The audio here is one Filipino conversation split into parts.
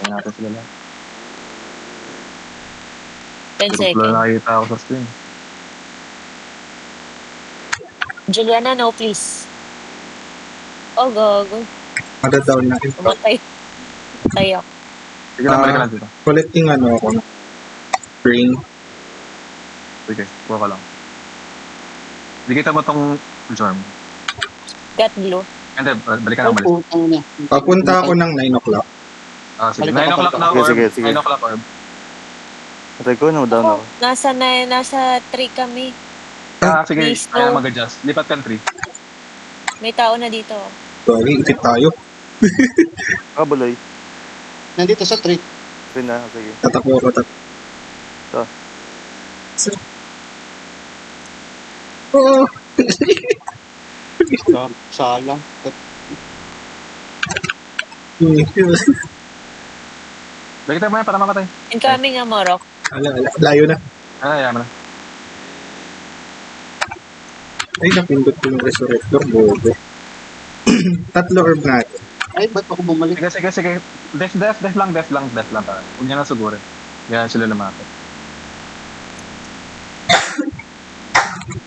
Kaya natin sila lahat. 10 Pero wala seconds. nakikita ako sa screen. Juliana, no please. Oh, gago. Mada-down na. Umatay. Patay ako. Sige lang, balik ka lang dito. Collecting ano ako. Ring. Sige, kuha ka lang. Hindi kita mo tong Jorm. Got blue. Hindi, balik ka lang, balik. Putang na. Papunta ako ng 9 o'clock. Sige, Balik 9 ako, o'clock balik na ako. orb. Sige, sige. 9 o'clock orb. Patay ko, no, down ako. Nasa 3 kami. Sige, Please, kaya no. mag-adjust. Lipat ka 3. May tao na dito. Sorry, ikit tayo. Buloy. Nandito sa tree. Rin na, sige. Tatakbo ko. Ito. Oo. Salang. Balik tayo muna para makatay. Incoming nga, Morok. Layo na. Yaman na. Ay, napindot ko yung resurrector. Bobo. 3 orb natin. Ay, ba't ako bumalik? Sige. Def lang tayo. Huwag niya na sugurin. Yan sila lumapit.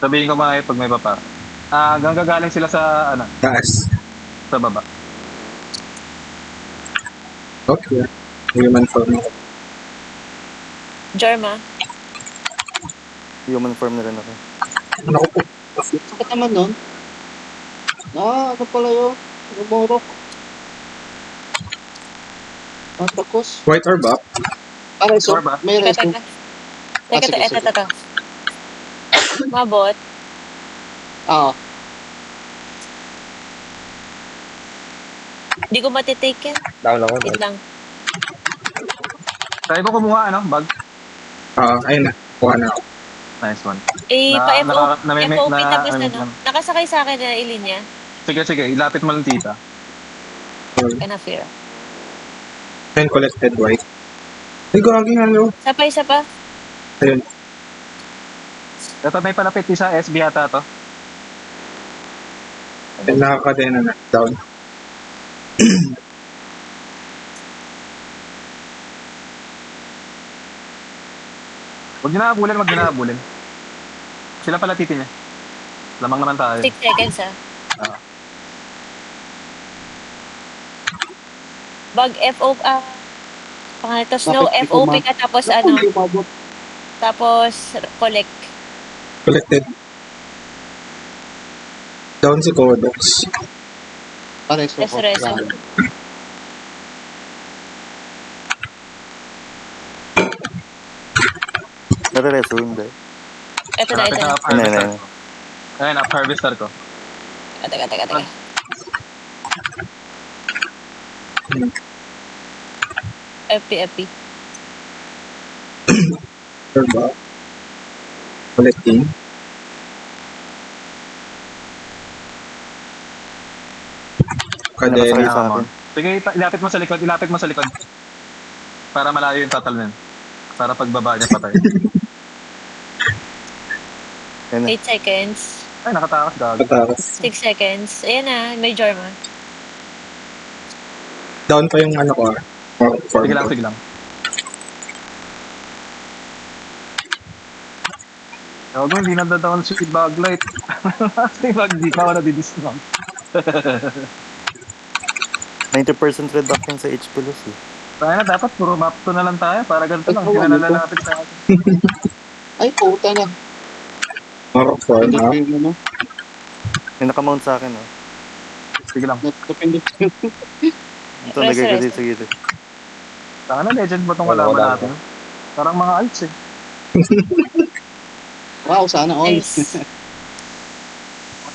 Sabihin ko mga pag may bapa. Gagaling sila sa, Taas. sa baba. Okay. Human form ako. Jorma. Human form na rin ako. Ano ko po? Sakit naman nun. Ano pala yun? Umurok. Matakos. White orb up. Reso. Orb, ah? May reso. Teka. sige, sige. Teka. Mabot. Oo. Hindi ko matitake yan. Down ako. Wait lang. Try ko kumuha, bag. Ayun na. Kuha na ako. Nice one. Pa-FOP na- tapos na- nakasakay sa akin na ilinya. Sige, ilapit mo lang tita. Kana fear. 10 collected white. Ay, gagawin ano. Isa pa. Ayun. Ito may palapit isa, SB ata to. Nakakadena na. Down. Huwag niyo na abulin. Sila pala titi niya. Lamang naman tayo. 6 seconds Ah. Bag FOP pangalan to snow Bakit di FOP ko ka tapos Hindi umabot. tapos collect. Collected. Down si Codox. Reso. Reso. Nare-reso, hindi. Ito na. Harvester ko. Ayun, harvester ko. Teka. FP. Orb up. Collecting. Nakasakay Kadena. sa akin. Sige, ilapit mo sa likod. Para malayo yung total nun. Para pagbaba niya patay. 8 seconds. Ay, nakatakas gago. Patakas. 6 seconds. Ayan na, may Jorma. Down pa yung ano ko. Form Sige ko. lang. Gago, hindi nadadawan si Baglight. Si Bag, di pa ako nadidismount. 90% reduction sa HP loss eh. Tayo na, dapat puro map 2 na lang tayo. Para ganito lang, Ito, hindi na ano to? nalalapit sa atin. Ay, puta na. Mark form ha. Pindot mo, no? May nakamount sa akin, oh. Sige lang. Napindot mo. Ito, nagay ka dito sa gilid. Taka na, legend ba itong kalaban natin? Parang mga alts eh. Wow, sana all. Nice.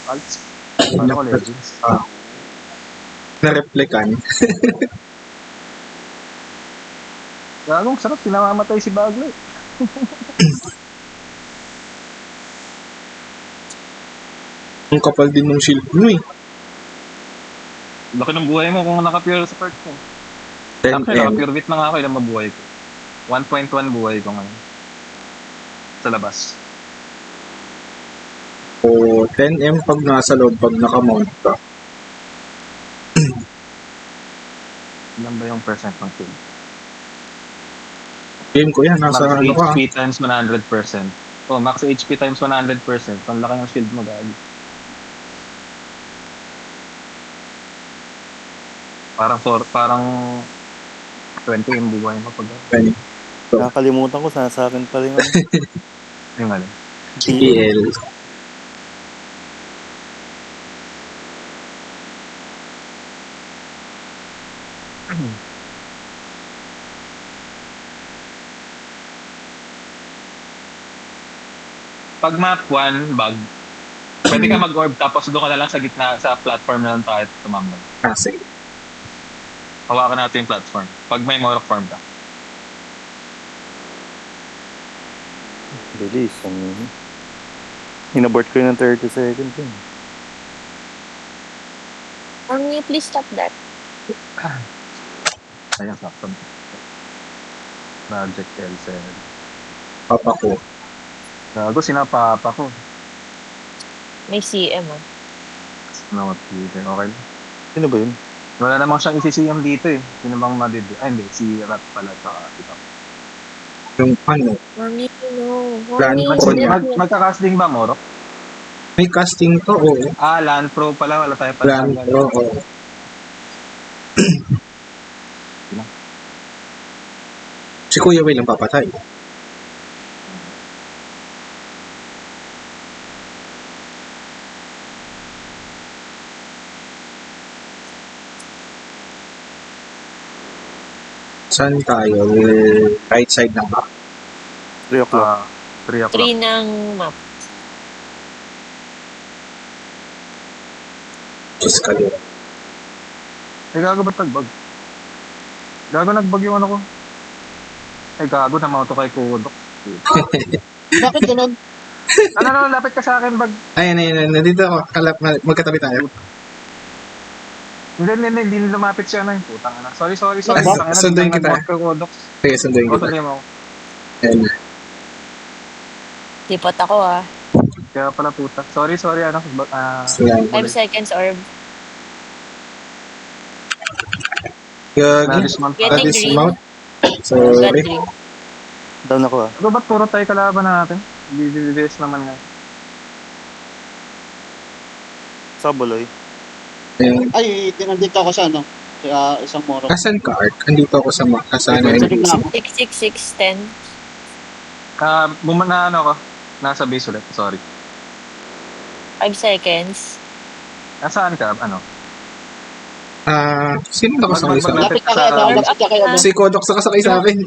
Alts. Paano ko legends? Na-replikan. Gagong sarap, pinamamatay si Baglight. Ang kapal din ng shield mo eh. Laki ng buhay mo kung naka-pure sa perk mo. 10M. Actually, naka-pure bit na nga ako, ilang mabuhay ko. 1.1 buhay ko ngayon. Sa labas. O 10M pag nasa loob, pag nakamount ka. Ilan ba yung percent ng kill? Game ko yan, nasa Max ano ka. HP times 100%. Oh, max HP times 100%. Ang laki ng shield mo, gagi. Parang 20 yung buhay mo pag Ganyan. Nakakalimutan ko, sa akin pa rin ano. yung ano. PL. Pag map 1, bug, pwede ka mag-orb tapos doon ka na lang sa gitna, sa platform na lang tayo tumambay. Kasi. Hawakan natin yung platform. Pag may Morok farm ka. Bilis. Inabort ko yun ng 30 seconds. Eh. Can you please stop that? Ayan, sakto. Project L7. Papa ko. Gago, sinapapa ko. May CM ah. No, okay. Sino ba yun? Wala namang siyang isisiyam dito eh. Sino bang madidi? Ay, hindi. Si Rat pala. Ito. Yung ano. Mami, no. Plan Mami, po niya. Magka-casting ba, Morok? May casting to, oo. Land Pro pala. Wala tayo pala. Plan pro, oo. Si Kuya Will ang papatay. Saan tayo? Right side ng map. 3 o'clock. 3 o'clock. 3 ng map. Just kaliwa. Ay, gago ba't nagbag? Gago nagbag yung ano ko. Ay, gago na to kay Kodok. Bakit ganun? Ano, lapit ka sa akin, bag. Ayun. Nandito ako. Magkatabi tayo. Hindi lumapit siya na yung putang ana. Sorry. Sunduin kita. Nag-bot kay Kodok. Sige, sunduin kita. Sunduin mo ako. Ayun. Tipot ako ah. Kaya pala puta. Sorry, ano. 5 seconds orb. Gagi. Dismount. Getting green. Dismount. God Sorry. green. Down ako ah. Ano ba't puro tayo kalaban natin? BBBS naman nga. Sabuloy. Ayun. Ay, nandito ako sa ano. Sa isang moro. Asan ka, Art? Andito ako sa kasana. Sa gitna ako. 66610. Bumana ano ko. Nasa base ulit. Sorry. 5 seconds. Nasaan ka? Ano? Sino nakasakay sa akin? Lapit ka kaya daw. Lapit ka kaya daw. Si Kodok sa kasakay sa akin.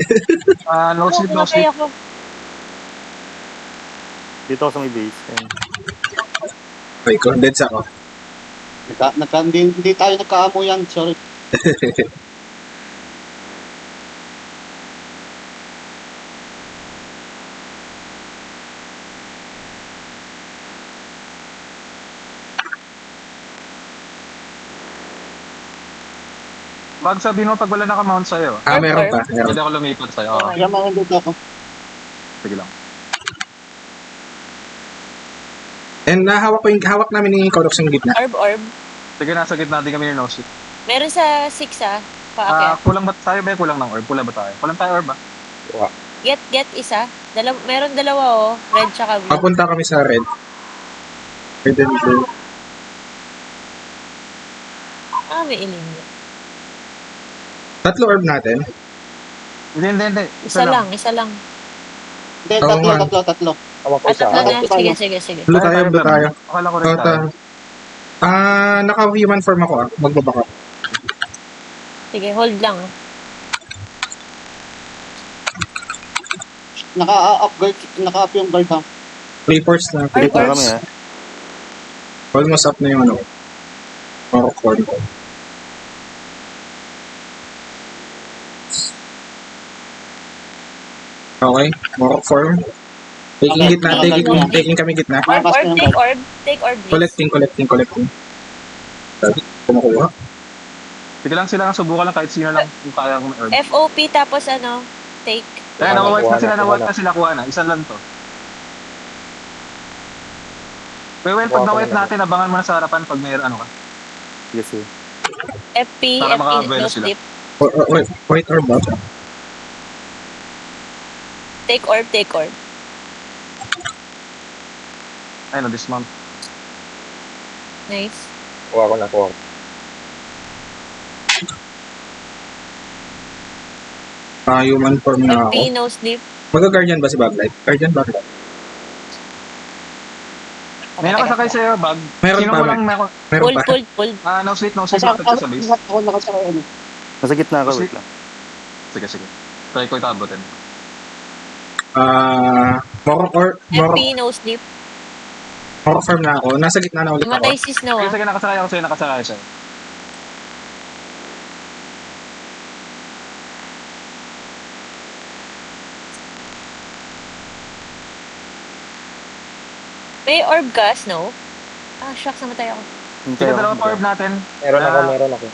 No sleep, no Kumakay sleep. ako. Dito ako sa may base. Ayun. Ay, condensed ako. Hindi tayo nagkaamo yan. Sorry. Pag sabihin mo, pag wala nakamount sa'yo, Meron pa. Meron. pwede ako lumipat sa'yo. Okay. Kaya nandito ako. Sige lang. And hawak namin ni Kodok sa gitna. Orb. Sige, nasa gitna din kami ni no sleep. Meron sa 6 ah. Paakyat. Kulang ba tayo ba? Kulang ng orb? Kulang ba tayo? Kulang tayo orb ba? Get isa. Meron dalawa oh. Red tsaka blue. Papunta kami sa red. Red and blue. May ilim na. 3 orb natin. Hindi. Isa lang. Hindi, Oo nga. tatlo. Tatlo na. Sige. Blue tayo. Akala ko rin tayo. Naka-human form ako. Magbabaka. Sige, hold lang. Naka-up yung guard ha. 3 force na. Orb. Dito na kami ah. Almost up na yung ano. Morok form ko. Okay. Morok form. Taking Okay, gitna. okay. Taking kami gitna. Orb. Take orb, please. Collecting. Sabi, kumukuha. Sige lang sila, subukan lang kahit sino lang kung kaya kong orb. FOP tapos take. Kaya na-wipe na sila, kuha na. Isa lang to. Well, pag na-wipe natin, abangan mo na sa harapan pag may ano ka. Sige. FP, Para no makabuelo sila. sleep. Wait orb ba? Take orb, take orb. Ay, na-dismount. Nice. Kuha ko na, kuha ko. Human form na ako. FP, no sleep. Mag-guardian ba si Baglight? Guardian Baglight. May nakasakay sa'yo, bag. Meron Sino pa, mo lang meron? Meron Pull, pa. pull, pull. No sleep, no sleep. Nasa Bakit ka sa base? ako nakasakay ano. Nasa gitna ka, Kasi- wait lang. Sige, sige. Try ko itabotin. More FP, no sleep. farm na ako. Nasa gitna na ulit ako. Namatay si Snow, Sige, ah. sige, nakasakay ako sa'yo, nakasakay sa'yo. May orb ka, Snow? Ah, shucks, namatay ako. Sige, dalawa pa orb natin. Meron ako.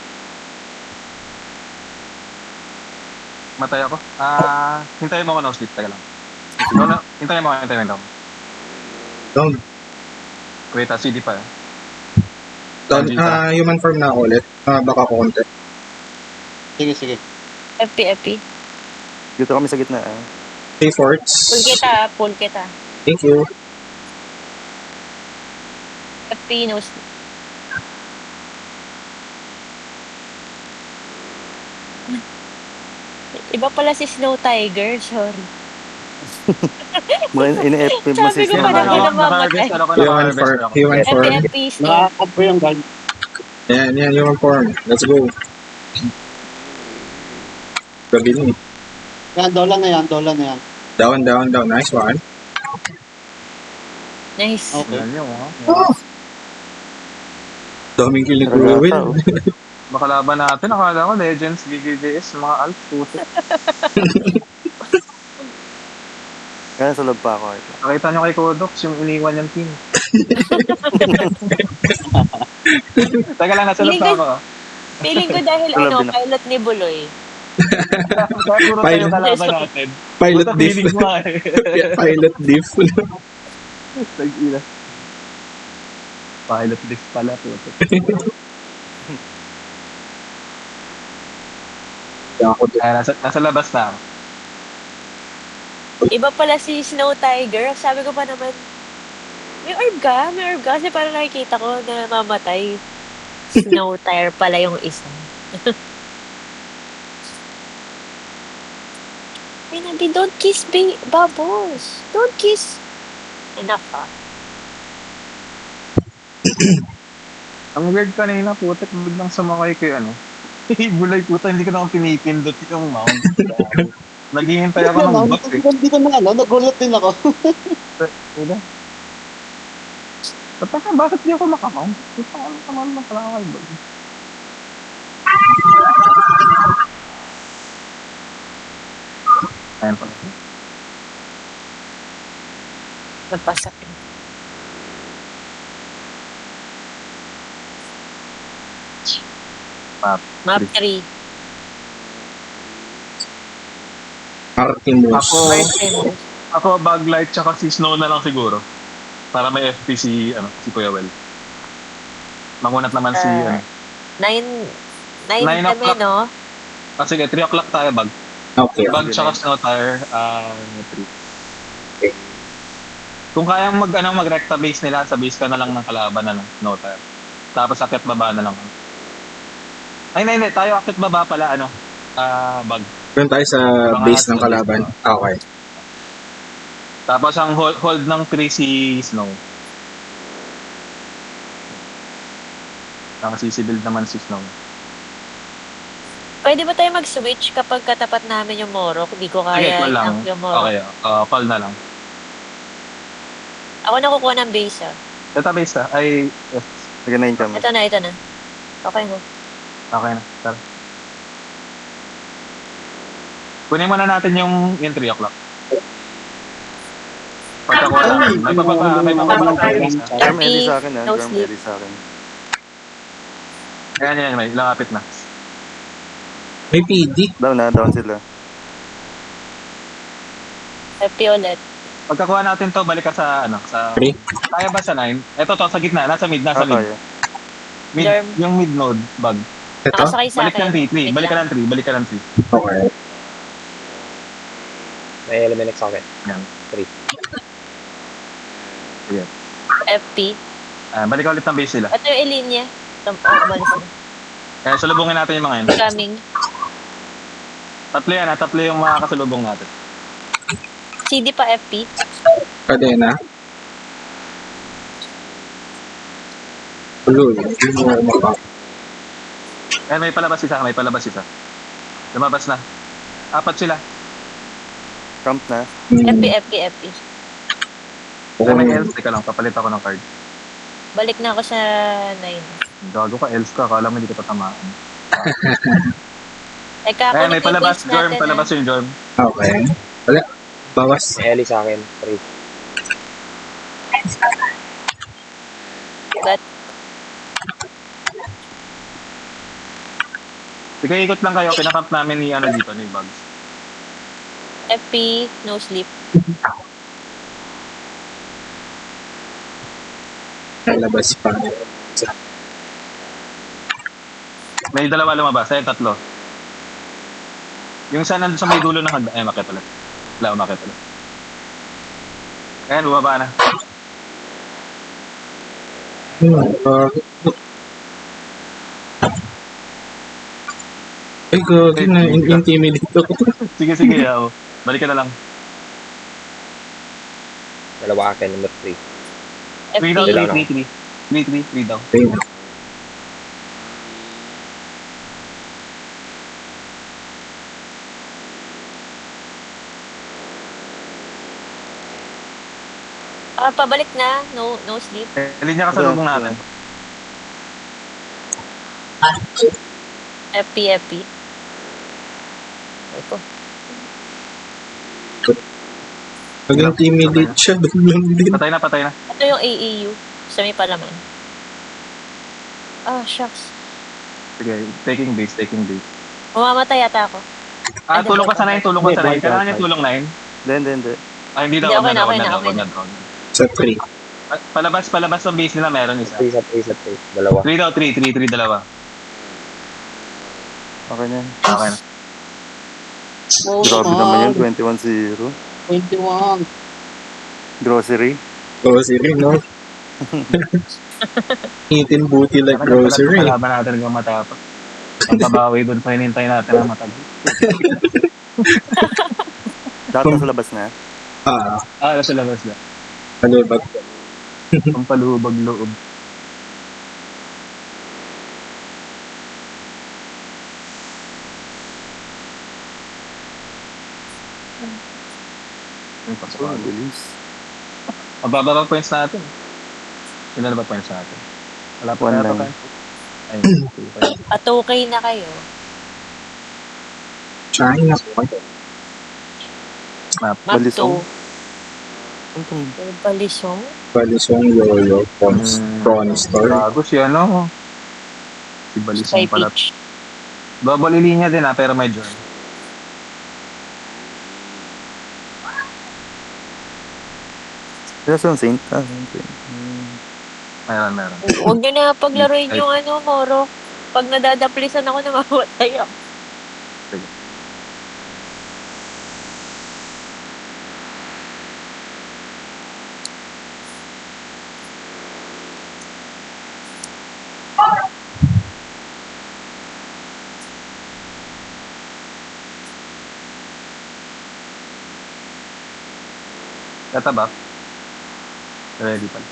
Matay ako. Hintayin mo ako no sleep. Teka lang. No, hintayin mo ako. Down. Wait, CD pa eh. Down. Human form na ako ulit. Baka ko konti. Sige, sige. FP, FP. Dito kami sa gitna. Three forts. Pull kita, pull kita. Thank you. FP, no sleep. Iba pala si Snow Tiger, sorry. Mga ini-FP mo Sabi si ko Snow. pa na Ano? namamatay. Naka-harvest, ano ko, Human naka-harvest form. ako. Human FP, form. FP, Snow. Nakakad po yung guard. Yan, human form. Let's go. Gabi ni. Yan, dolan na yan, dolan na yan. Down. Nice one. Nice. Okay. Yan yun, ha? Daming kilig ko, Ragata, Will. oh. Makalaban natin, akala ko Legends, GGDS, mga alt, puto. Kaya sa loob pa ako. Ito. Nakita nyo kay Kodox, yung iniwan niyang team. Teka lang, nasa loob na ako. Feeling ko dahil Alam din ako. pilot ni Buloy. Kaya puro tayo kalaban natin. Pilot Puta, diff. feeling mo eh. Pilot diff. Tag-ina. Pilot diff pala, puto. Ako din. Kaya nasa labas na ako. Iba pala si Snow Tiger. Sabi ko pa naman, may orb ka? May orb ka? Kasi parang nakikita ko na mamatay. Snow Tiger pala yung isa. Ay, nabi, don't kiss bubbles. Don't kiss. Enough, ah. Ang weird kanina, putik, biglang sumakay kay ano. Bulay puta, hindi ko na akong pinipindot yung mount. Naghihintay ako ng box eh. Hindi ko na ano, nagulat din ako. Diba? Bakit di ako makamount? Puta, ano naman makalakay ba? Ayan pa. Nagpasak. Map 3. Artemus. Ako, Baglight tsaka si Snow na lang siguro. Para may FP si Kuya Well. Mangunat naman si, 9 9 kami, o'clock. no? sige, 3 o'clock tayo, Bag. Okay. Bag tsaka Snow Tire, 3. Kung kayang mag-recta base nila, sa base ka na lang ng kalaban na lang, Snow Tire. Tapos akit baba na lang. Ay, hindi, tayo akit baba pala, Bag. Doon tayo sa Mga base ng nasa kalaban. base, Okay. Tapos ang hold ng 3 si Snow. Nakasisibuild naman si Snow. Pwede ba tayo mag-switch kapag katapat namin yung Morok? Hindi ko Sige, kaya call lang. yung Morok. Okay, call na lang. Ako nakukuha ng base, ah. Database ay, yes, Sige na yun kami. Ito na. Okay na. okay na. Tara. Kunin muna natin yung 3 o'clock. Pagkakuha natin. May mapapala tayo isa. Germ Happy, Eddie sa akin, no Germ sleep. Eddie sa akin. Ayan, may langapit na. May PD. Down sila. Happy ulit. Pagkakuha natin to, balik ka sa, sa... Three. Kaya ba sa 9? Ito to, sa gitna, nasa mid. Okay. Mid, yung mid node, bag. Ito? Nakasakay sa Balik ka akin. ng 3, Wait balik ka lang. ng 3. Okay. May eliminate sa akin. Yan. 3. FP. Balik ulit ng base nila. Ito yung Elinya. Umalis na. Kaya salubungin natin yung mga yun. Coming. Tatlo yan, tatlo yung mga kasalubong natin. CD pa FP. Kadena. Ulo, hindi mo maka. May palabas isa, may palabas isa. Lumabas na. 4 sila. Camp na. FP. May elf, teka lang, papalit ako ng card. Balik na ako sa 9. Gago ka, elf ka, akala mo hindi ka tatamaan. Teka, ako May palabas, Jorm, palabas yung Jorm. Okay. Wala. Bawas. May eli sa akin. 3. Sige, ikot lang kayo, kinakamp namin ni dito, ni Bugs. FP, no sleep. Labas pa. May dalawa lumabas, tatlo. Yung isa nandun sa may dulo ng hagdan, umakit ulit. Wala, umakit ulit. Ayan, bumaba na. Ay, gagi na intimidate ako. Sige, balik ka na lang. Dalawa akin, number 3. 3 daw, FP. 3 daw. Pabalik na. No sleep. Linya kasalubong natin. FP. Ito. Pag intimidate siya, biglang din. Patay na. Ito yung AAU. Sa may palaman. Shucks. Sige, taking base. Mamamatay yata ako. Tulong ka sa 9. Kailangan niya tulong 9. Hindi. Hindi daw, Hindi, okay na. wag na. Sa 3. Palabas ng base nila meron isa. 3 sa 3. Dalawa. 3 daw, 3, dalawa. Okay na. Okay na. Oh, Grabe naman yun, 21-0. 21. Grocery. Grocery, no? Eating booty like grocery. Kalaban natin hanggang matapos. Pagbabawi doon pa hinintay natin ang matag. Lahat na sa labas na. Nasa labas na. Palibag. Ang palubag loob. Bilis. Ang baba pa points natin. Ilan na ba points natin? Wala pa 1 na lang. pa. Ayun. patukay na kayo. China po. Map Balisong. 2. Ano itong Yung Balisong. Balisong Yoyo. Prawn Store. Gago siya, no? Si Balisong Sky pala. Peach. Double linya din pero may join. Yes, yung Saint. Meron. Huwag nyo na paglaruin yung Moro. Pag nadadaplisan ako, namamatay ako. Data ba? Ready pala.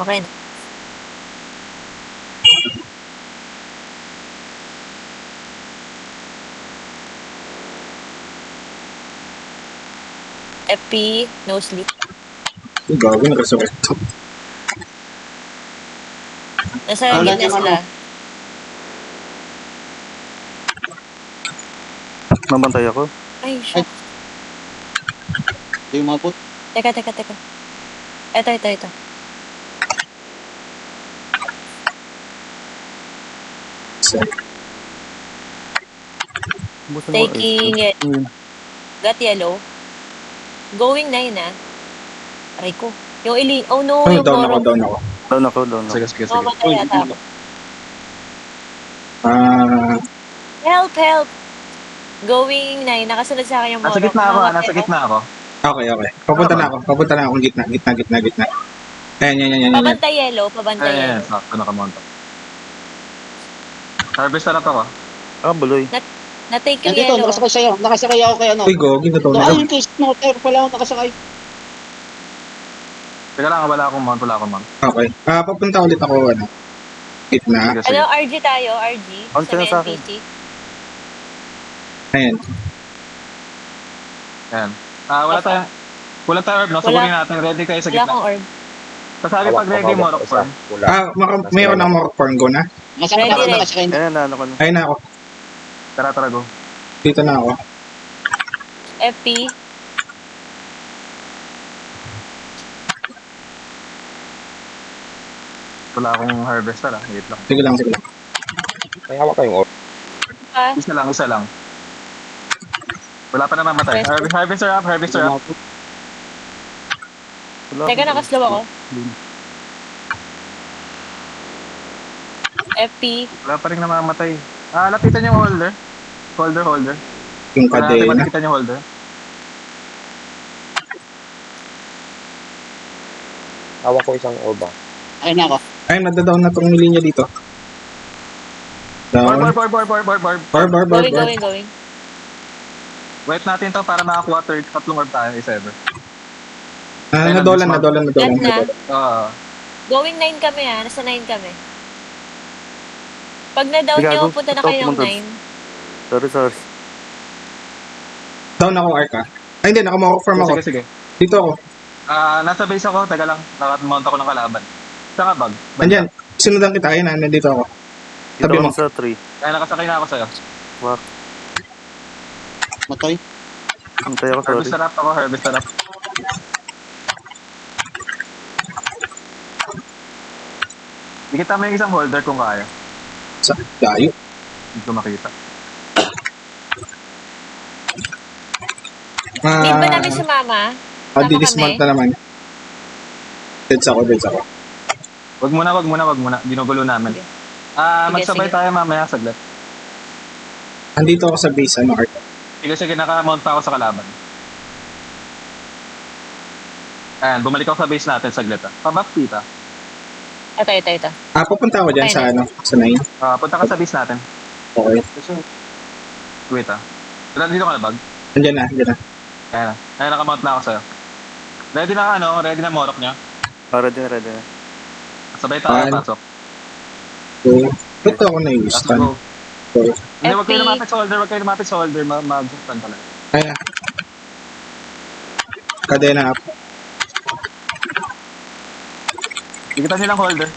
Okay na. FP, no sleep. Gawin na resurrecto. Nasa Wala gitna niyo sila. Mamantay ako. Ay, shit. Hindi umabot. Teka. Ito. Busan mo, Taking it. Got yellow. Going 9 Aray ko. Yung oh no, Ay, yung down Moro. Down ako. Sige. Mamatay yata ako. 啊 Ah, ，Help! Going 9, nakasunod sa akin yung Nasa Morok. gitna ako, Mamamatay nasa gitna ako. Okay, okay. Papunta na ako. Papunta na ako. Gitna. Ayan, yan. Pabantay yellow, pabantay Ayan, yellow. sakto nakamonta. Harvest na ako. Ah, buloy. Na-take yung Nandito, yellow. nakasakay sa'yo. Nakasakay ako kay ano. Uy, gogi na to. No, ay, yung case no, tayo pala ako nakasakay. Teka lang, wala akong mount. Okay. Papunta ulit ako, gitna. Sige, sige. Ano, RG tayo, RG? On Sa ka na may sa akin. NPC. Ayan. Ayan. Wala tayong orb, no? Wala. Subukin natin. Ready kayo sa Wala gitna. akong orb. Sasabi pag ready mo, rock form. Wala. Mayroon ng more form. Go na. Nakasakay Ready, ako, ready. nakasakay na. Ayan, naano ko na. Ayun na ako. Tara, go. Dito na ako. FP. Wala akong harvester, Wait lang. Sige lang. May hawak kayong orb. Pa. Isa lang. Wala pa namamatay. Harvester up. Wala Teka, akong- nakaslow ako. FP. Wala pa rin namamatay. Lapitan yung holder. Holder. Yung Wala natin kadena. matikitan yung holder. Hawak ko isang orb. Ayun na ako. Ayun, nadadown na tong linya dito. Down. Barb. Going. Wait natin to para makakuha tatlong orb tayo, if ever. Nadolan. Gat na. Going. Going 9 kami nasa 9 kami. Pag na-down Sige, nyo, go. punta na Ito, kayo ng pumunta. 9. Sorry. Down ako, Arca. Ay, hindi. Nakamorok form ako. Sige. Dito ako. Nasa base ako, taga lang. Nakamount ako ng kalaban. Saan ka, Bag? Andyan. Sinudan kita. Ayun na. Nandito ako. Dito Sabi mo. ako sa 3. Kaya nakasakay na ako sa'yo. Matay. Hintay ako, sorry. Harvester up. Ikita mo yung isang holder kung kaya. Sa dayo. Hindi ko makita. Need ba namin sumama? Sama Di-dismount kami. na naman. Deads ako. Wag muna. Ginugulo namin. Sige. Magsabay Sige. tayo mamaya saglit. Andito ako sa base, Arca. Sige, naka-mount pa ako sa kalaban. Ayan, bumalik ako sa base natin saglit. Pabak kita. Ito. Pupunta ako dyan Okay, sa 9. Punta ka sa base natin. Okay. Wait Dito ka na, Bag? Andyan na. Ayan, naka-mount na ako sa'yo. Ready na morok niya. Ready na. Sabay tayo, Ayan. pasok. So, ito ako na use. Let's go. Hindi, wag kayo FP. lumapit sa holder. Mag-stand pala. Ayan. Kadena up. Ikitan nilang holder.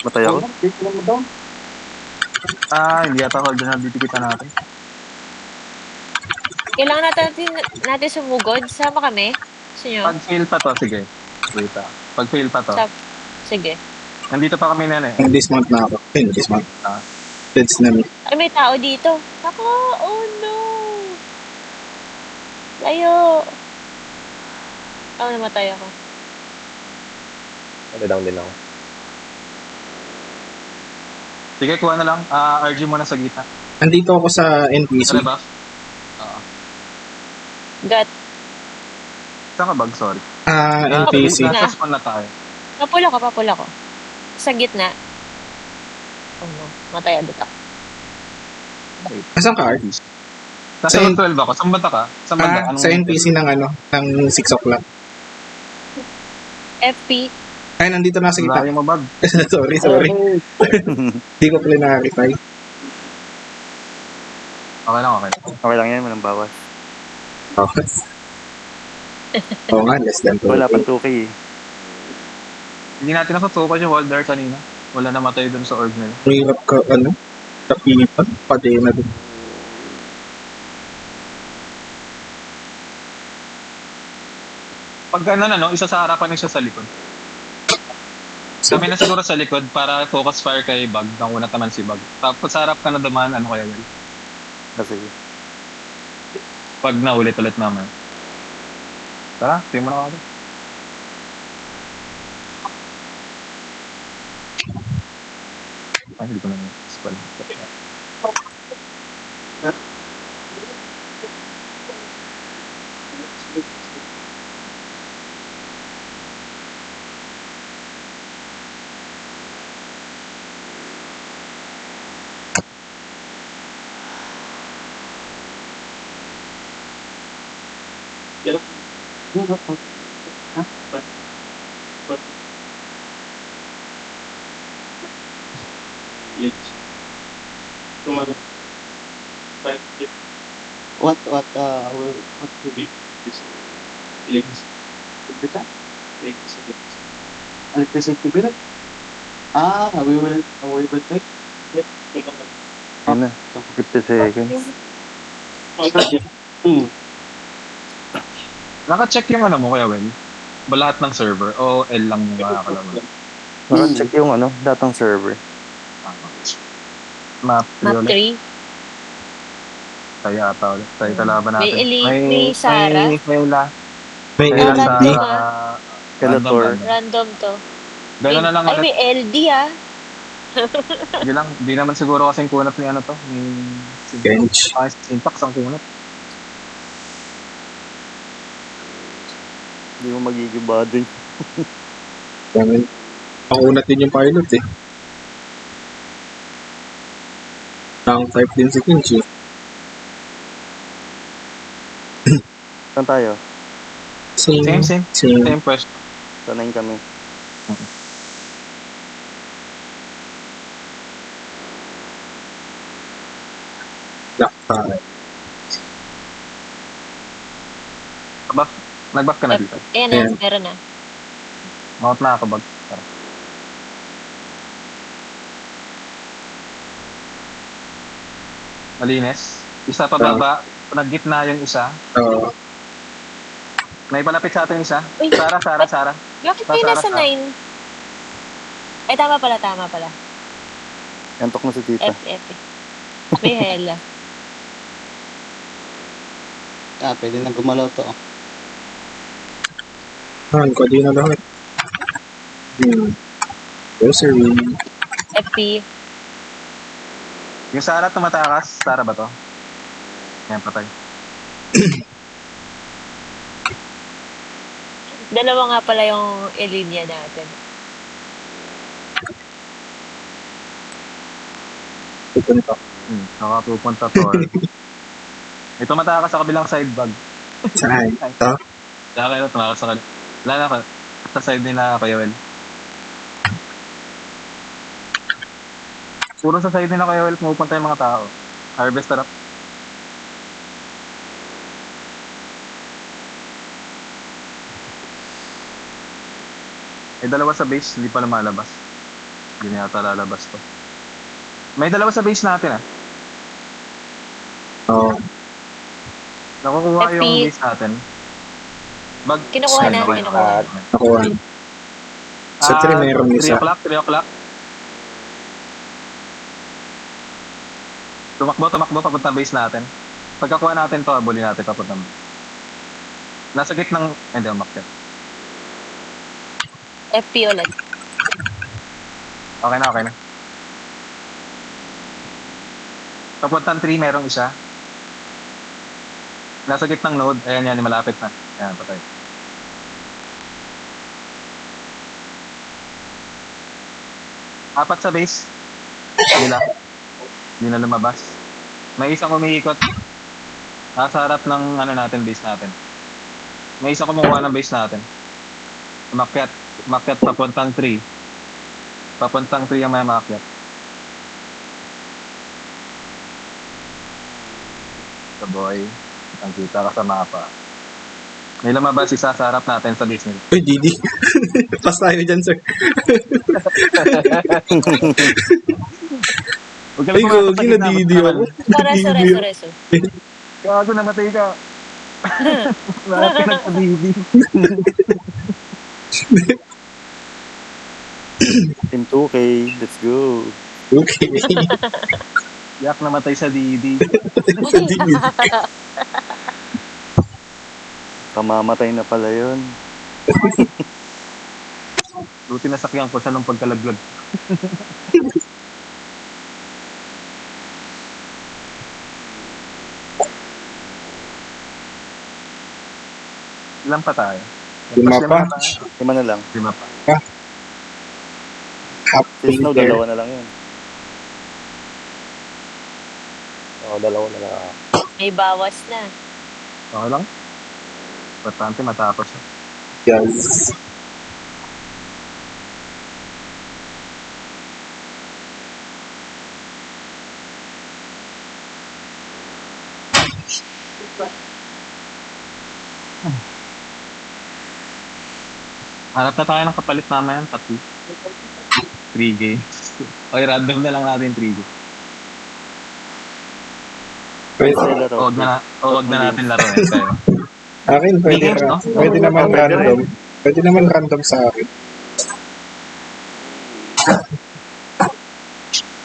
Matay ako. Dito lang mo down. Hindi yata holder na ditikitan natin. Kailangan natin sumugod. Sama kami. Gusto nyo? Pag fail pa to, sige. Wait Pag fail pa to. Sige. Nandito pa kami Dismount na ako. Dismount. Ah. Deads na. Ay, may tao dito. Ako! Oh no! Layo! Namatay ako. Down din ako. Sige, kuha na lang. RG muna sa gitna. Andito ako sa NPC. Ano ba? Gat. Saan ka, Bag? Sorry. NPC. Nasa spawn na tayo. Papula ko. Sa gitna. Oh no. Matay agad ako. Asan ka, Art? Nasa Sa- 12 ako. Saan banda ka? Saan banda? Anong- Sa NPC ng ng 6 o'clock. FP. Ay, nandito na sa gitna. Layo mo, Bag. sorry. Hindi ko pala nakakitay. Okay lang. Okay lang yan, walang bawas. Okay. Oo nga, less than 2. Wala pang 2K eh. Hindi natin natutukan yung holder kanina. Wala namatay dun sa orb nila. Hirap ka, kapitan. Padena din. Pag isa sa harapan, isa sa likod. Kami na siguro sa likod para focus fire kay Bag. Nang una naman si Bag. Tapos sa harap ka na dumaan, kaya yun? Kasi, Pag naulit-ulit naman. Tara, team mo na ako. Ay, hindi ko na spell. What to be? Electricity bill? We will take. Yun na. 50 seconds. Naka-check yung ano mo kaya, Well? Ba lahat ng server o L lang yung makakalaman? Naka-check yung lahat ng server. Map 3 Map ulit. 3. Tayo ata ulit. Tayo kalaban May natin. Elite, may Sarah. May Fela. May Fela Ah, sa... random, Skeletor. Random to. Gano'n na lang Ay, ulit. may LD ah. Hindi lang. Di naman siguro kasing kunat ni ano to. Ni... bench. Ay, syntax ang kunat. Hindi mo magigiba din. Ganun. Pangunat din yung pilot eh. Ang type din si Kinchi. Saan tayo? Same. Same. Same question. Sanayin kami. Black tie. Buff. Nag-buff ka na dito. Ayan na, Ayan. meron na. Mount na ako bag. Tara. Malinis. Isa pa baba. Nag-gitna yung isa. May palapit sa atin isa. Uy, Sarah. Bakit kayo Sarah, nasa Sarah. 9? Ay, tama pala. Antok na si tita. F. May hela. Pwede na gumalaw to. Ko di na lahat. Grocery. FP. Yung Sarah tumatakas. Sarah ba to? Yan, patay. Dalawa nga pala yung ilinya natin. Pupunta. Nakapupunta to. Ito matakas sa kabilang side bag. Saan? Ito? Kaya kayo tumakas sa kabilang. Wala na ka. Sa side din na Kuya Well. Puro sa side din na Kuya Well pumupunta yung mga tao. Harvester up. May dalawa sa base, hindi pa lumalabas. Hindi na yata lalabas to. May dalawa sa base natin ah. Oo. Nakukuha FP. yung base natin. Bag. Kinukuha na, Okay. kinukuha. Nakuha. Sa 3 meron 3 isa. o'clock, 3 o'clock. Tumakbo papunta base natin. Pagkakuha natin to, abuli natin papunta. Nasa gitnang, hindi umakyat. FP ulit. Okay na. Papuntang 3, merong isa. Nasa gitnang node, ayan yan, malapit na. Ayan, patay. Apat sa base. Hindi na lumabas. May isang umiikot. Nasa harap ng natin, base natin. May isang kumukuha ng base natin. Umakyat papuntang 3. Papuntang 3 ang may umakyat. So boy, ang kita ka sa mapa. May lumabas isa sa harap natin sa base nila. Uy, Didi. Pas tayo dyan, sir. Huwag ka Ay, lang pumasok sa gogi, gitna, nadidi basta ako. Para Nadidi ako. reso. Gago, namatay ka. Lahat ka nagpabidi. Team 2K. Let's go. Okay. Yak namatay sa Didi. Sa Didi. Kamamatay na pala yun. Buti nasakyan ko siya nung pagkalaglag. Ilan pa tayo? Lima Mas pa. na tayo. 5 na lang. 5 pa. Half Si Snow, painter. 2 na lang yun. Oo, dalawa na lang. May bawas na. Okay lang. Importante matapos siya. Yes. Hanap na tayo ng kapalit mamaya. 3 games. Okay, random na lang natin 3 games. Pwede. Sila raw. Huwag na natin laruin. Kaya. Akin, pwede, Games, no? pwede naman Pwede random. Pwede naman random sa akin.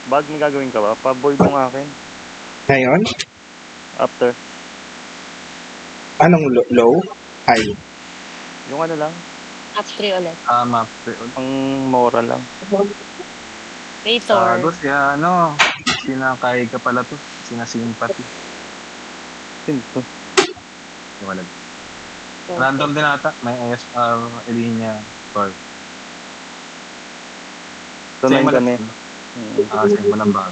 Bag may gagawin ka ba? Pa-board mo nga akin. Ngayon, After. anong low? High. Yung ano lang. Up 3 ulit. Tama. Ang mora lang. May Thor. Gago siya, ano. Sinakay ka pala to. Sinasimpati. Pinto. Walag. Random din ata. May ASR, Elinia, Thor. Tunayin Same kami. ulit. Same mo lang ba?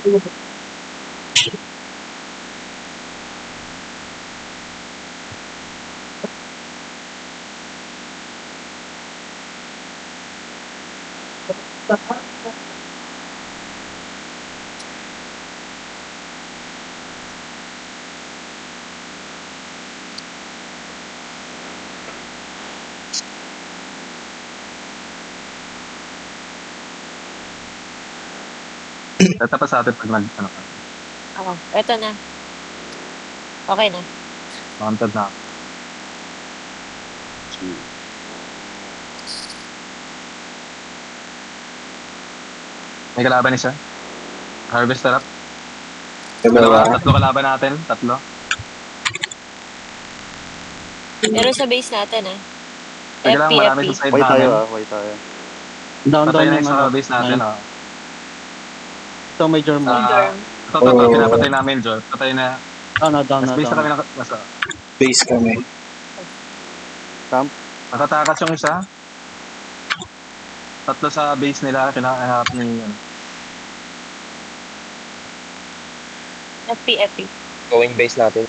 Tatapas sa atin pag ano ka. Oo, eto na. Okay na. Counted na. May kalaban isa. Harvester up. Dalawa. Tatlo kalaban natin. Tatlo. Pero sa base natin Teka lang, marami sa side Wait tayo namin. Wait tayo. Down Patay na yung yung sa base natin. nine. Oh. Ito may German. Ah, ito, Oh. pinapatay namin, Jor. Patay na. Down Mas na, base na kami down. nasa. Base kami. Nakatakas yung isa. Tatlo sa base nila. Kinaharap ni ano. FP. Going base natin.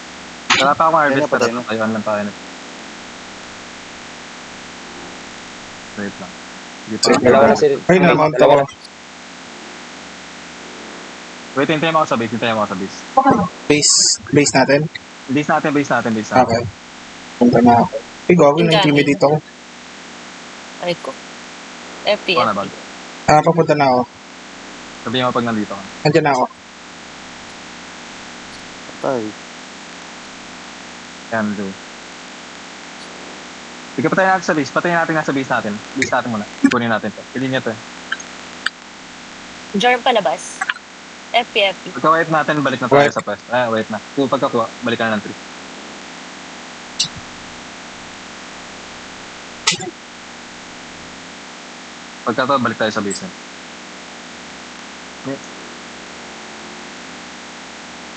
Wala pa akong Patay na, harvester. patay na. Ayun lang tayo. Wait lang. Hindi pa. Sige. Dalawa na si... Ay, namount dalawa ako. na. Wait, hintayin mo ako sa base. Hintayin mo ako sa base. Base natin? Base natin. Okay. Punta na ako. Ay, gawin na intimidate ako. Ay ko. FP. Ako na bag. Papunta na ako. Sabihin mo pag nandito ka. Andiyan na ako. Patay. Yan, do. Sige, patayin natin sa base. Patayin natin nga sa base natin. Base natin muna. Kunin natin to. Pili niya to. Jorm palabas. FP. Pagka-wait natin, balik na tayo Wait. sa pwest. Wait na. Kung pagkakuha, balik ka na ng 3. Pagka to, balik tayo sa base.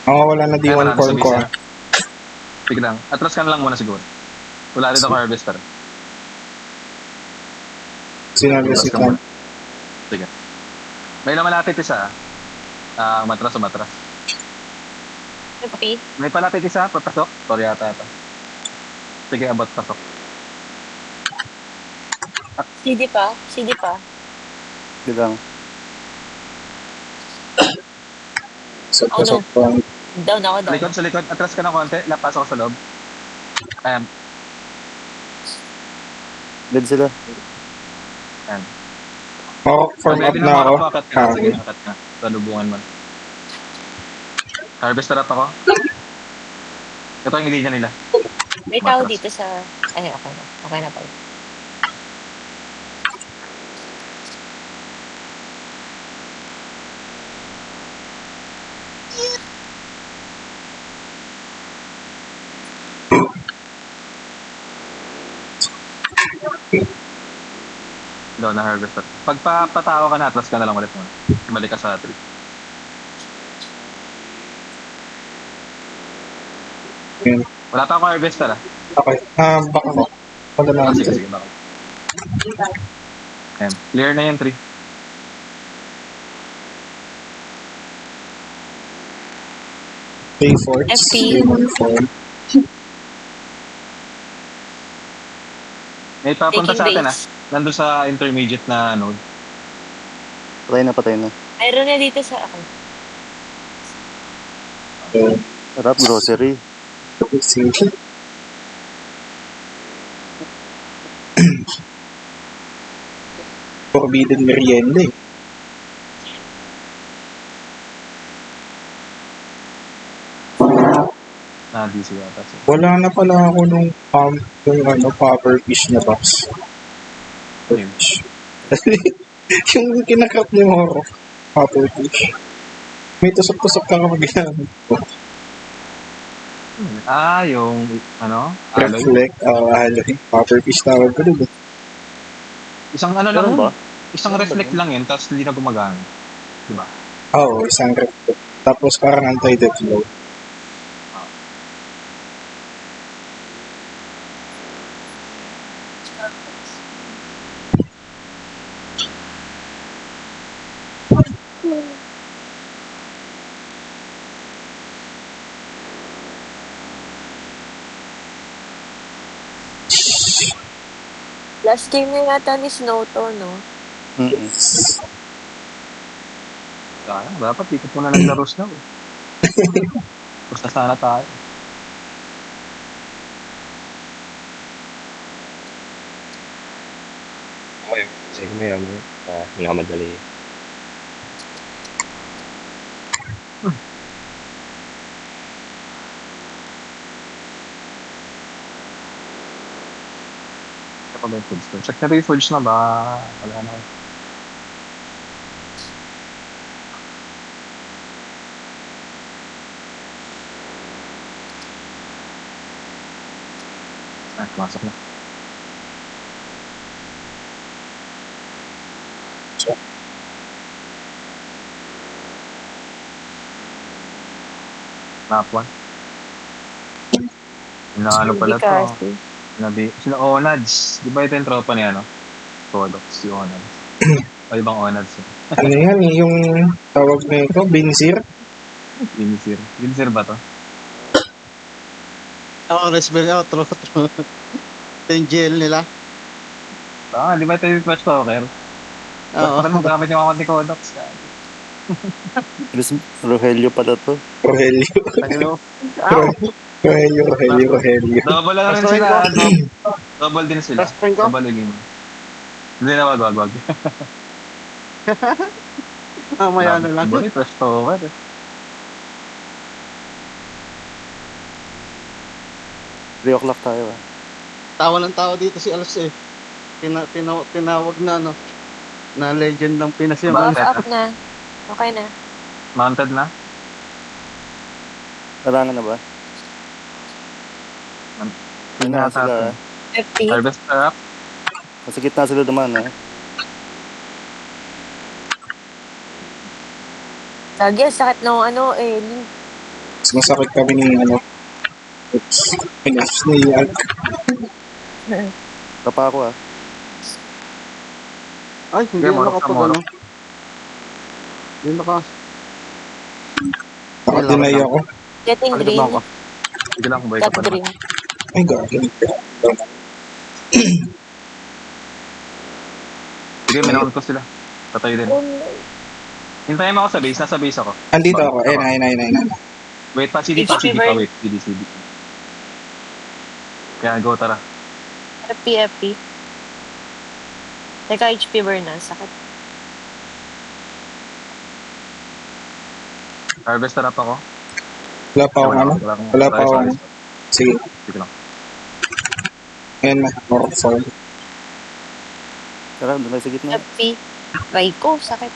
Wala na D1 marami sa form ko. base. Sige lang. Atras ka na lang muna siguro. Wala rin ako harvester. Sinabi si Cam. Sige. May namalapit isa. Umatras. FP. May palapit isa, papasok. Sorry ata ito. Sige, abot pasok. CD pa. Di lang. Sa Oh, no. form. Down ako. Sa likod. Atras ka ng konti. Lapasok ko sa loob. Ayan. Dead sila. Form up Ready na ako. Akat ka. Sige, akat ka. Salubungan mo. Harvester up ako. Ito yung linya nila. May tao dito sa... Ay, okay na. Okay na pala. Doon na harvester. Pag patawa ka na, atras ka na lang ulit mo. Balik ka sa 3. Yun. Wala pa akong harvester Okay. Baka mo. Wala na ang Sige, trip. sige. Baka. Ayan. Clear na yung 3. Pay forts. FP. Uniform. May papunta Taking sa atin base. Nandun sa intermediate na node. Patay na. Mayroon na dito sa akin. Sarap, grocery. Sige. Forbidden merienda eh. DC yata. So, Wala na pala ako nung popper fish na box. Yun. Yung kinakrap ni Moro. Popper fish. May tusok-tusok ka kapag ginamit ko. yung alloy. Reflect, alloy. Popper fish tawag ko dun. Isang lang Meron ba? Isang reflect lang yun, tapos hindi na gumagana. Diba? Oo, isang reflect. Tapos parang anti-death load. Last game na yata ni Snowto, no? Mm-mm. Sayang, dapat dito po na naglaro Snow. Tapos na sana tayo. Okay. Sige, may nakamadali. Kaya pa ba yung foods ko? Check na rin yung foods na ba? Wala na. Masok na. Map 1. Inaano pala to. Kasi. Sila Onads. Di ba ito yung tropa niya, no? Codox, si Onads. O ibang Onads. Ano yan eh, yung tawag na ito, Binsir. Vinsir. Vinsir ba to? Ako, Raspberry ako, true. Ito yung gel nila. Di ba ito yung Twitch Talker? Oo. Bakit mo gamit yung account ni Codox? Rogelio pala to. Rogelio. Ano? Rogelio. Double lang rin Basta sila. rin Double din sila. Best friend ko? Double yung game. Hindi na wag. Mamaya na lang. Iba rin, Twitch Talker. Three o'clock tayo ah. Tawa ng tao dito si Alas eh. Tinawag na ano. Na legend ng Pinas yung Ba- Buff up na. Okay na. Mounted na? Narangan na ba? Yun na yata sila. ito. 50. Harvester up. Nasa gitna sila dumaan ah. Lagi, sakit ng ano eh. Mas masakit kami ng oops. Snail. Tapa ako ah. Ay, hindi Game, na Moro, kapag Moro. ano. Hindi naka. Nakadinay ako. Getting Palikod green. mo ako. Sige lang, buhay ka Got pa naman. green. Ay, gagawin. Sige, minount ko sila. Patay din. Oh, no. Hintayin mo ako sa base. Nasa base ako. Andito ako. Ayun. Wait pa, CD pa. Wait. CD. Kaya go, tara. FP. Teka, HP burn na. Sakit. Harvester up ako. Wala pa akong Wala pa akong. Sige. Sige lang. Ayan na. More form. Tara, doon tayo sa gitna. FP. Try ko. Sakit.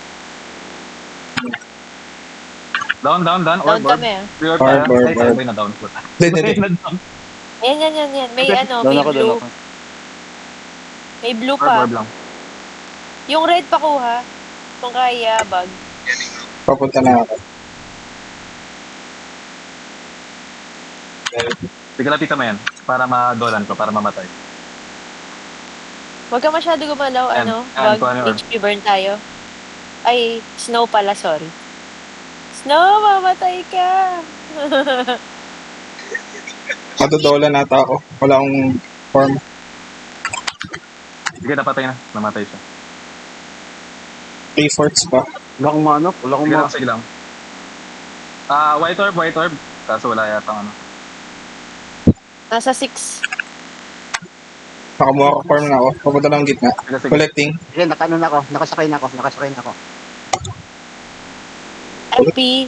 Down. Down Orb. kami ah. Pre-orb Orb. tayo. Ay, sabay na down. Hindi. Na down. Yan. May ano, Doon may ako. blue. May blue Orb pa. lang. Yung red pa kuha. Kung kaya, bag. Papunta na ako. Sige, lapitan mo yan. Para ma-dolan ko, para mamatay. Huwag ka masyado gumalaw, Yan. ano, Yan, bag kung ano yun. HP burn tayo. Ay, snow pala, sorry. Snow, mamatay ka! Madodola nata ako. Wala akong form. Sige, napatay na. Namatay siya. 3 forts pa. Wala akong manok. Wala akong Sige lang, manok. sige lang. White orb. Kaso wala yata ano. Nasa 6. Nakamuha ko form na ako. Papunta lang gitna. Sige. Collecting. Sige, nakano na ako. Nakasakay na ako. LP.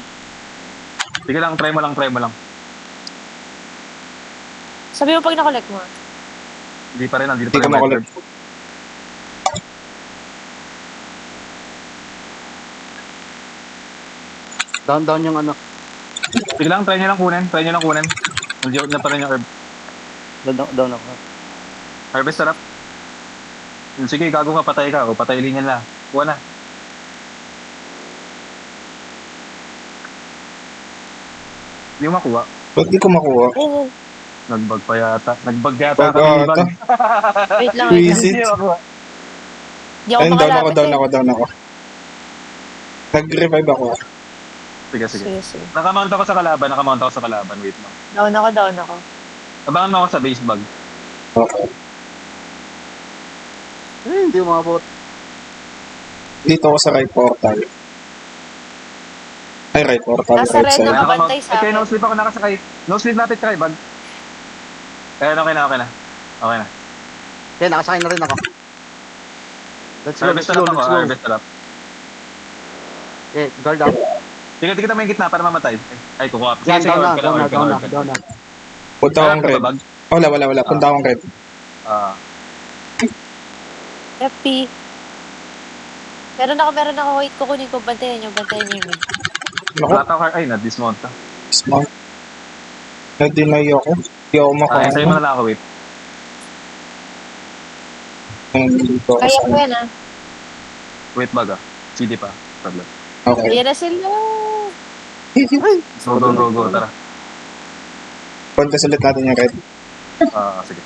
Sige lang, try mo lang. Sabi mo pag na-collect mo. Hindi pa rin, nandito Hindi pa ko rin white makulit. orb. Down yung ano. Sige lang, try nyo lang kunin. Nandiyo na pa rin yung herb. Down ako. Harvest sarap. Sige, gago ka, patay ka. O, patay linyan na. Kuha na. Hindi mo makuha. Ba't di ko makuha? Ayun, Nagbag pa yata. Nagbag yata Bag kami ata. bag. wait lang. Visit. Hindi makuha. Di ako Ayun, down makalapit down ako. Nag-revive ako. Sige. Sige. Nakamount ako sa kalaban. Wait lang. Down ako. Abangan mo ako sa base bag. Okay. Hindi umabot. Dito ako sa right portal. Ay, right portal. Nasa Right red side. na Nakabantay sa Okay, akin. no sleep ako nakasakay. No sleep natin try bag. Okay na. Okay na. Okay, nakasakay na rin ako. Let's Harvest go. sarap ako. Harvest sarap. Okay, guard up. Tingnan mo yung gitna para mamatay. Ay, kukuha. Yan, Sige, orb ka lang. down na. Punta akong red. Bag. Wala. Punta akong red. FP. Meron ako. Wait, kukunin ko. Bantayan niyo yung mid. Naku, Wala ka ay, na-dismount ka. smart. Na-deny ako. Hindi ako makuha. Hintayin mo na lang ako, wait. Dito ako Kaya sa... ko yan, Wait bag CD pa. Problem. Okay. Ayan na sila. Go. Tara. Punta ulit natin yung red. Sige.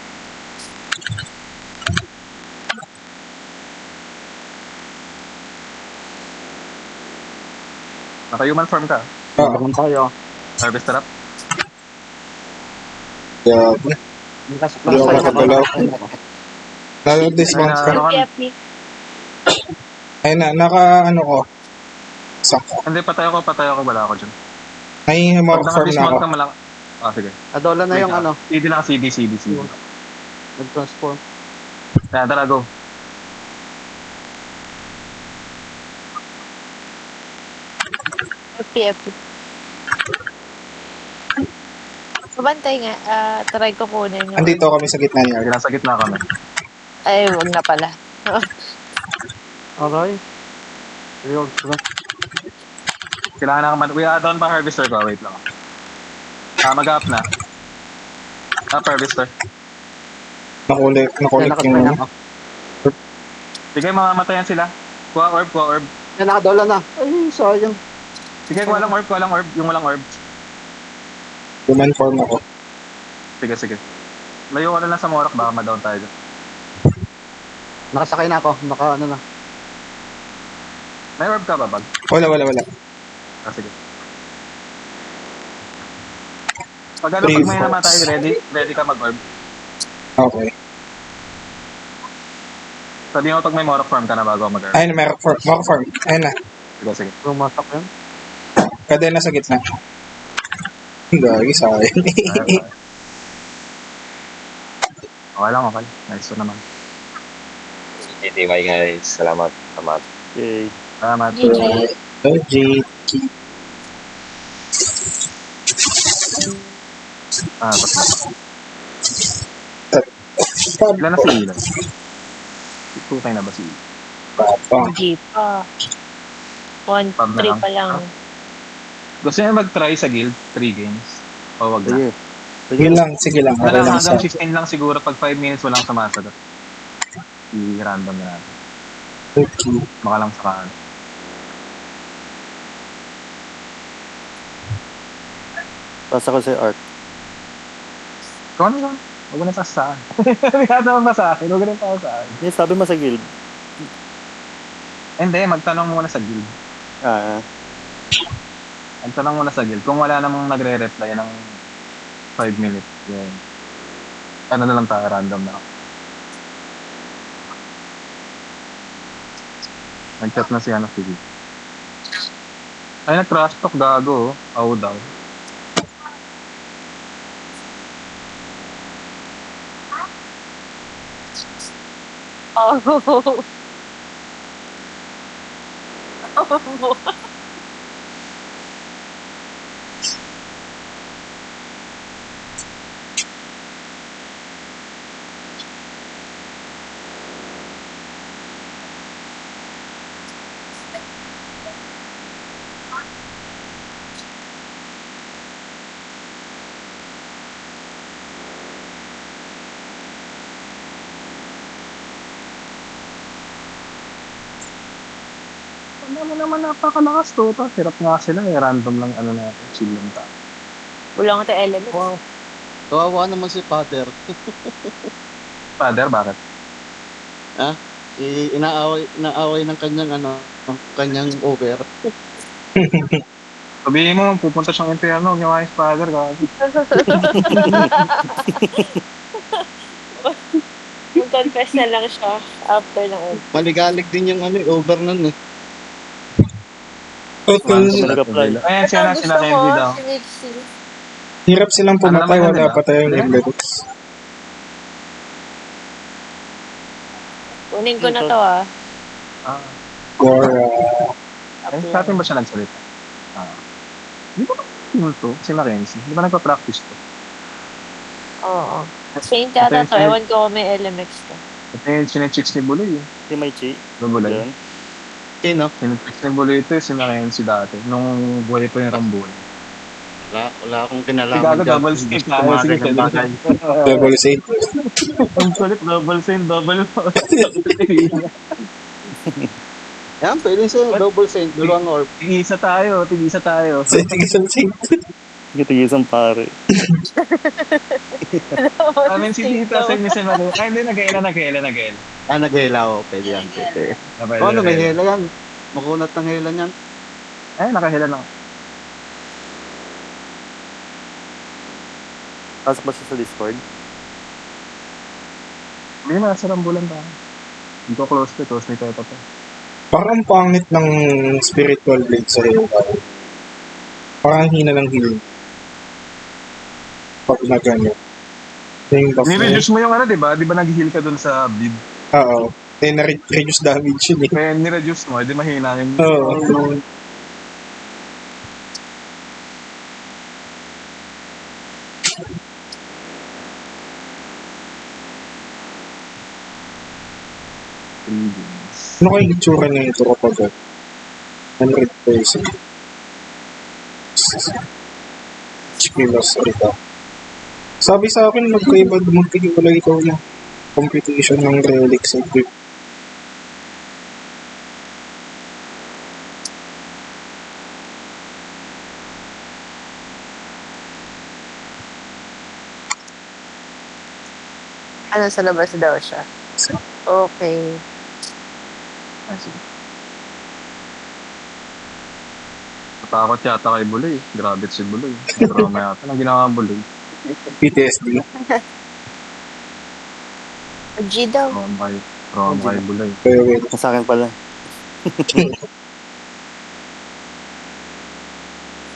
Naka-human form ka. Bakit tayo? Harvest trap. Grabe. Hindi ako makagalaw. Naka-dismount ka. FP. Ayun na, naka-ano ko. Sakto. Hindi, patay ako. Wala ako dyan. May Pag mark form na naka-dismount ako. ka malang... sige. Adola na Wait yung lang. ano. CD lang, CD. Nag-transform. Tara, go. FP. Pabantay nga. Try ko kunin yung... Andito kami sa gitna niya. Sige, nasa gitna kami. Ay, wag na pala. Aray. Real na. Kailangan na kaman. We down pa harvester ko. Wait lang. Mag-up na. Harvester. Nakulik Okay, yung nakasakay na ano. ako. Sige, mamamatayan sila. Kuha orb. Yan, nakadola na. Ay, sayang. Sige, kuha lang orb. Yung walang orb. Human form ako. Sige. Layo ka na lang sa morak. Baka ma-down tayo dyan. Nakasakay na ako. Ano na. May orb ka ba, bag? Wala. Sige. Pag may namatay, ready ka mag-orb. Okay. Sabihin mo pag may morak form ka na bago mag-orb. Ayun, may mark form. Ayun na. Sige. Pumasok yan. Kadena sa gitna. Gagi, sayang. Okay. Nice to naman. TTY guys. Salamat. Yay. Salamat. GG. OG. Ilan na si Ilan? Tutay na ba si Ilan? Papa. G pa. 1-3 pa lang. Gusto niya mag-try sa guild? 3 games? O wag na? Sige lang. Okay lang sa... Hanggang 16 lang siguro. Pag 5 minutes walang sumasagot. I-random na natin. Okay. Baka lang sa kaan. Tapos ako sa art. Kung ano Huwag mo na taas sa akin. Hindi ka naman ba sa akin? Huwag mo na taas sa akin. Yung sabi mo sa guild. Hindi, magtanong muna sa guild. Ah, Magtanong muna sa guild. Kung wala namang nagre-reply ng 5 minutes, yun. Ano na lang tayo, random na. Nag-chat na si ano, sige. Ay, nag-trash talk, gago. Oh. Aw daw. Oh. Oh. Ano mo naman napakalakas to. Hirap nga sila eh. Random lang ano natin. Chill lang tayo. Kulang ito element. Wow. Kawawa naman si Father. Father, bakit? Inaaway ng kanyang kanyang over. Sabihin mo, pupunta siyang impyerno. Huwag niyo ayos, father. Gago. Mag-confess na lang siya after ng end. Maligalig din yung over nun eh. Total, Kung nag-apply. Ayan, siya na Gusto sila mo, Kenji daw. si Nixie. hirap silang pumatay, Ano naman wala nila? pa tayong Ayan. emblems. Kunin ko na to ah. Ah, Gora. ay, sa atin ba siya nagsalita? Di ba yun to? Si Mackenzie. Di ba nagpa-practice to? Oo. Saint yata to. Ewan ko kung may LMX to. Ito yung sinechicks ni Buloy eh. Si May Chi. Diba Buloy? Yan. Sino? Sinechicks ni Buloy ito si Mackenzie dati. Nung buhay pa yung Rambulan. Wala akong Si kinalaman Gago dyan. double save Gusto tayo. mga Sige, ganyang bagay. Double save. Ang sulit, double save, double Yan, pwede sa double saint, dalawang orb. Tigisa tayo, tigisa tayo. Save, isang save. Gitigisan pare. Amin si Tita, save ni si Maru. Ay, hindi, nag-ela. Naghela ako. Pwede yan, pwede. Ano, may hela yan. Makunat ng hela yan. Ay, nakahila na. Pasok ba siya sa Discord? Hindi na, sa Rambulan tayo. Hindi ko close ni Teta pa. Parang pangit ng spiritual blade sa iyo. Parang hina ng healing. Pag na ganyan. Yung buff na yun. Ni-reduce mo yung ano, di ba? Di ba nag-heal ka dun sa bid? Oo. Eh, na-reduce damage yun eh. Kaya ni-reduce mo, di mahina yung... Oo. Ano kayo itsura na ito kapag 100%? HP loss rita. Sabi sa akin, magkahiwalay ikaw na competition ng relics equip. Ano sa labas daw siya? Okay. Natakot yata kay Buloy. Grabe si Buloy. Trauma yata. Anong ginawa ang Buloy? PTSD. G daw. Trauma kay Buloy. Kaya wait. Sa akin pala.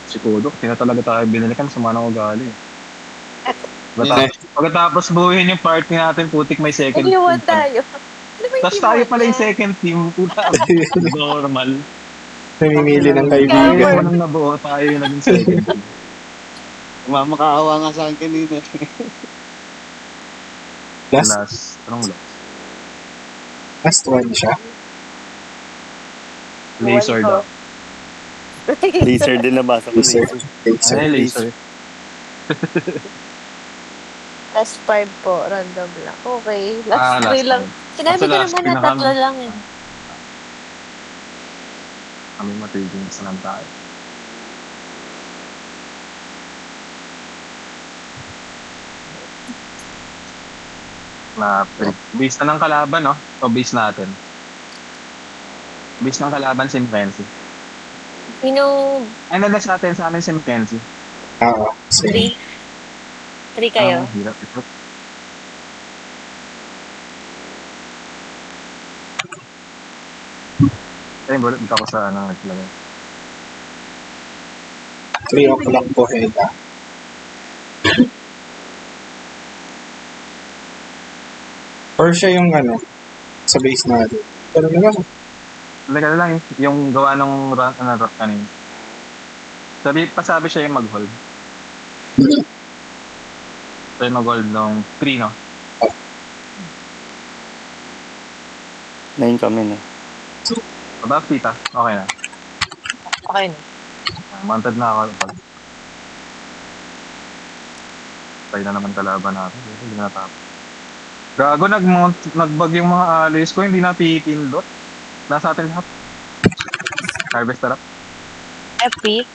Si Kodok, tinatalaga tayo binalikan sa manang ugali. Pagkatapos buuin yung party natin, putik may second team. Nag-iwan tayo. Ano ba yung Tapos team tayo one pala yung niya? second team. Puta, normal. Namimili ng Kaya kaibigan. nung nabuo tayo yung naging second team. Mamakaawa nga sa akin kanina. Last Anong one siya. Laser daw. Laser din nabasa ko. Laser. Laser. Ay, laser. Last 5 po, random lang. Okay, Ah, last 3 lang. Sinabi Basta ko last naman three na na kami. 3 lang eh. Kami matiging sa lang tayo. Na base na ng kalaban, no? O base natin. Base ng kalaban si Mackenzie. Sino? Ay, nalas natin sa amin si Mackenzie. Same. 3 kayo? Hirap ito. Ay, bullet dito ako sa ano, naglagay. 3 o'clock po, Heda. Or siya yung ano, sa base natin. Pero naman, Lagay na lang eh, yung gawa ng run kanina. Pasabi siya yung mag-hold. So yung mag-hold ng 3, no? 9 kami na. Above tita, okay na. Okay na. Mounted na ako. Tayo na naman kalaban natin. Hindi na natapos. Gago, nag-bug yung mga alis ko. Hindi na pipindot. Nasa atin lahat. Harvester up. FP?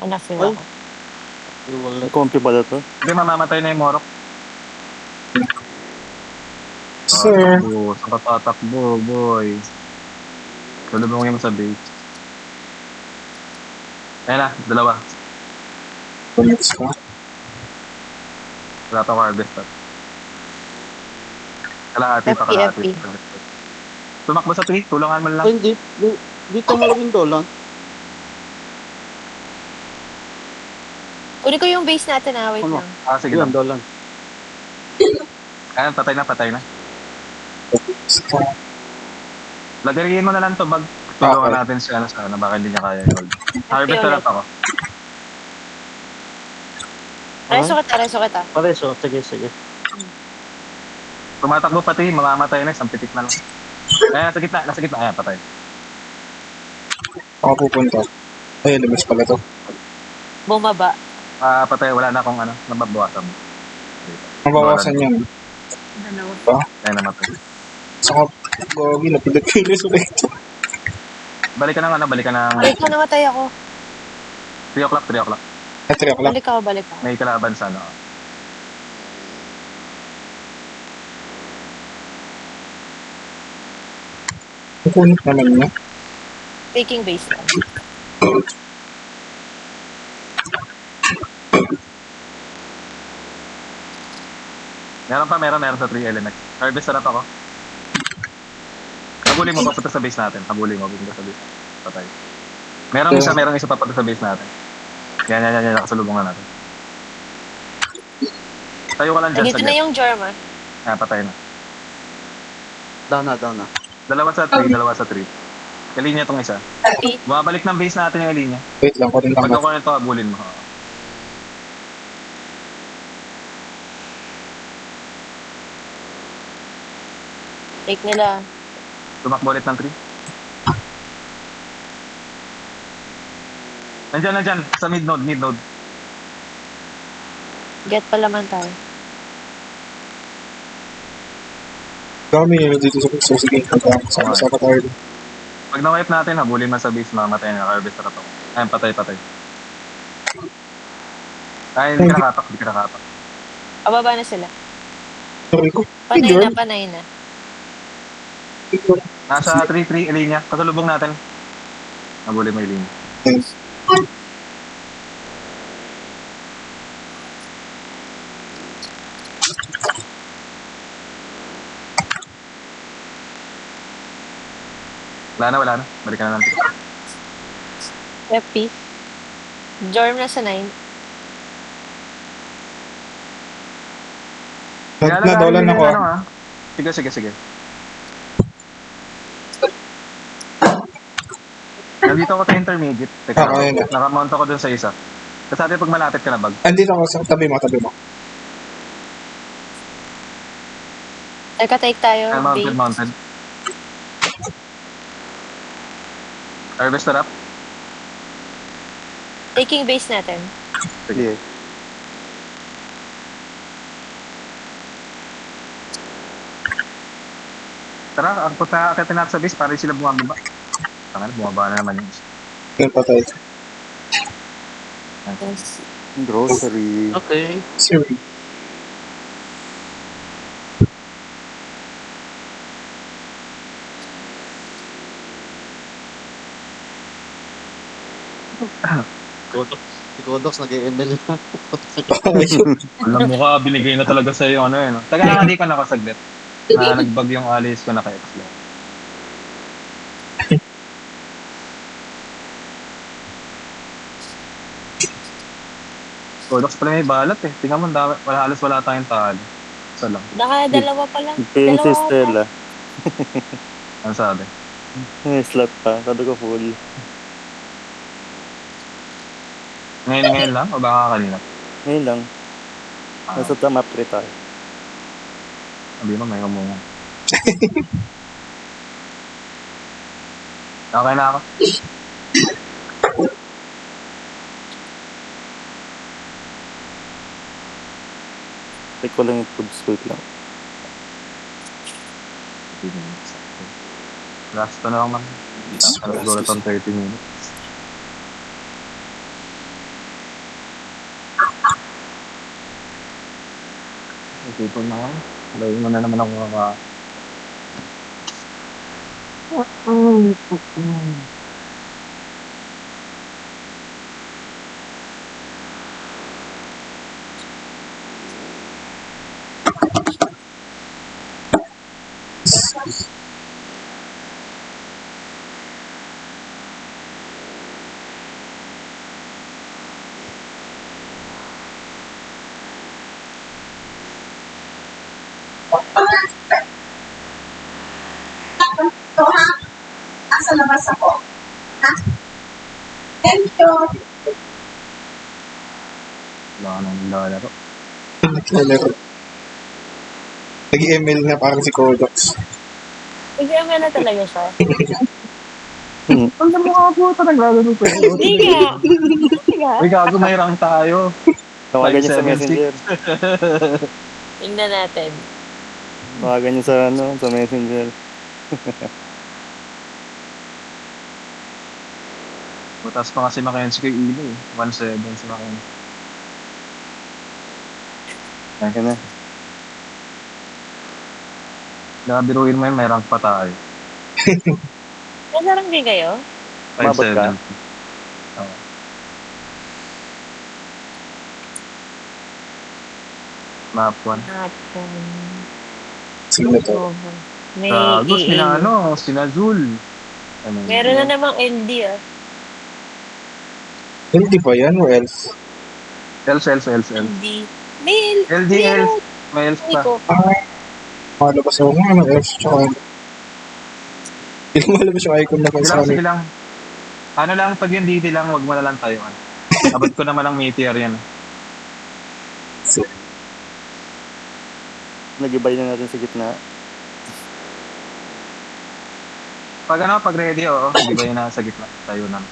Na-feel Ay. ako. Iwala. Comfy pala to. Hindi, mamamatay na yung Morok. sir, Tatakbo. Saka tatakbo, boy. Lulubong yung sa base. Ayan na, dalawa. bullets ka. Wala pa ako harvester. Kalahati pa, FP. kalahati. Tumakbo sa tree, tulungan mo lang. Ay, dito malaking dolan. Uli ko yung base natin wait Ano? lang. Sige Yun, lang. dolan. Ayan, patay na, patay na. Bullets ka. Lagariin mo na lang to bag. Tulungan natin siya sa ano, baka hindi niya kaya yung gold. Harvester ulit. up ako. Reso kita. Pareso, sige. Tumatakbo pati, mamamatay na, isang pitik na lang. Ayan, nasa gitna, ayan, patay. Ako pupunta. Ay, labas pala to. Bumaba. Patay, wala na akong ano, nababawasan. Mabawasan yan. Dalawa. Ayan, namatay. Saka, gogi, napilit ko yung resurrecto. Balik ka ng ano, balik ka ng Balik ka, namatay ako. 3 o'clock, 3 o'clock. At 3 o'clock. Balik ka. May kalaban sa ano. Kukunit naman niya. Taking base lang. Meron sa 3 element. Harvester up ako. Habulin mo papunta sa base natin. Habulin mo papunta sa base. Patay. Merong isa papunta sa base natin. Yan. Nakasalubong na natin. Tayo ka lang dyan Nandito sa na left. yung German. Patay na. Down na. Dalawa sa 3. Kalinya tong isa. FP. Bumabalik ng base natin yung linya. Wait lang, kunin lang Pag natin. ako nito, habulin mo. Take nila. Tumakbo ulit ng 3. Nandyan. Sa mid node. Get pala man tayo. Dami yun dito sa pagso. Sige, sama-sama tayo. Pag na-wipe natin, habulin man sa base, mamatay na. Harvester up ako. Ayun, patay. Ay, hindi ka nakatak. Ababa na sila. Sorry ko. Panay na. Nasa 3-3 linya. Kasalubong natin. Habulin mo yung linya. Wala na. Balikan na natin. FP. Jorm na sa 9. Nadawalan ako. Sige. Nandito ako sa intermediate. Teka, ayun na. nakamount ako dun sa isa. Kasi atin pag malapit ka na bag. Andito ako sa tabi mo. Teka, take tayo. Base. Mounted. Harvester up. Taking base natin. Sige. Tara, ang punta ka natin sa base para sila bumababa. Bumaba na naman yung isa. Yung patay. Yes. Grocery. Okay. Sorry. Si Kodox nag-ML na. Ayun. Alam mo ka, binigay na talaga sa'yo ano eh. No? Taga lang, hindi ko nakasaglit. Na nagbag yung alis ko, naka-explode. Godox pala may balat eh. Tingnan mo, halos wala tayong talo. Isa lang. Dalawa pa lang. Pin si Dalawa pa. Stella. Ano sabi? May slot pa. Sabi ko full. Ngayon lang? O baka kanina? Ngayon lang. Nasa top 3 tayo. Sabi mo, may kamungan. Okay na ako. Check ko lang yung food sweet lang. Last na lang man. Ano siguro itong 30 minutes. Isipon na ako. Layo mo na naman ako kaka... Ito ha? Nasa labas ako. Ha? Thank you. Wala ka nang nilalaro. Naglalaro. Nag-ML na parang si Kodox. Nag-ML na talaga siya. Ang mukha po ito, naglalaro pa yun. Hindi nga. Hindi nga. Uy, gago, may rank tayo. Tawagan niya sa 576. messenger. Tingnan natin. Tawagan niya sa sa messenger. Butas pa kasi Mackenzie kay Ilo eh. 1-7 si Mackenzie. Ayan ka na. Nabiruin mo yun, may rank pa tayo. Nasarang din kayo? Umabot ka? 5-7. Oo. Map 1. Natin. Sino to? May Gagos, EA. sina Zul. Ano, Meron na namang LD ah. Hindi ba yan o else? Els. LD. May LD, Els. May Els pa. ko. Malabas ako nga ng else tsaka hindi ko malabas yung icon na sa Sige lang. Ano lang, pag yung DD lang, wag mo na lang tayo. Abot ko naman ang meteor yan. Nag-ibay na natin sa gitna. Pag ready, oo. Di ba yun nasa gitna tayo na.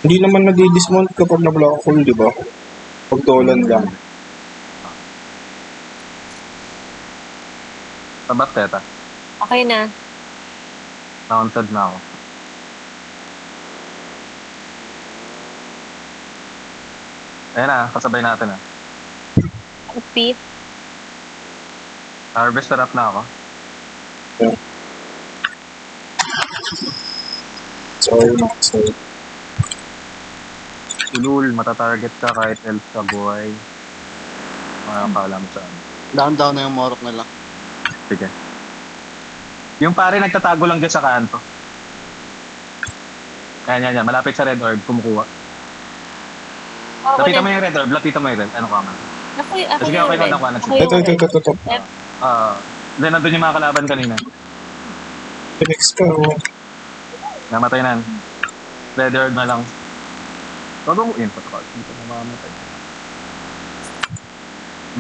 Hindi naman nadi-dismount kapag na-block ako, di ba? Pag dolan lang. Tabak teta. Okay na. Mounted na ako. Ayan na, kasabay natin ah. Pit. Harvester up na ako. Sorry. Ulul, matatarget ka kahit elf ka buhay. Makakaalam saan. Down na yung morok nila. Sige. Yung pare nagtatago lang dyan sa kanto. Yan. Malapit sa red orb, kumukuha. Ako Lapitan mo na. yung red orb, lapitan mo yung red. Ano ka man? Ako Sige, okay lang nakuha na Ako siya. yung red. Ito. Then nandun yung mga kalaban kanina. Next ka. Namatay na. Red orb na lang. Wag mo input ko. Dito na mamamatay.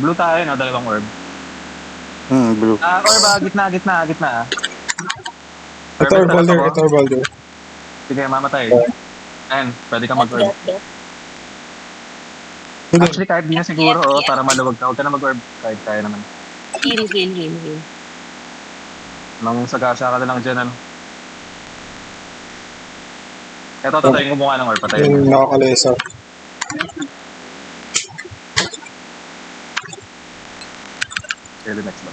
Blue tayo na, dalawang orb. Blue. Orb gitna. Ito Orbalder. Sige, mamatay. Ayan, pwede ka mag-orb. Actually, kahit di na siguro, para maluwag ka. Huwag ka na mag-orb. Kahit kaya naman. Heal. Nang sagasa ka na lang dyan, ano. Eto, tatayin ko mukha ng orb. Patayin. Yung nakakalesa. Next ba?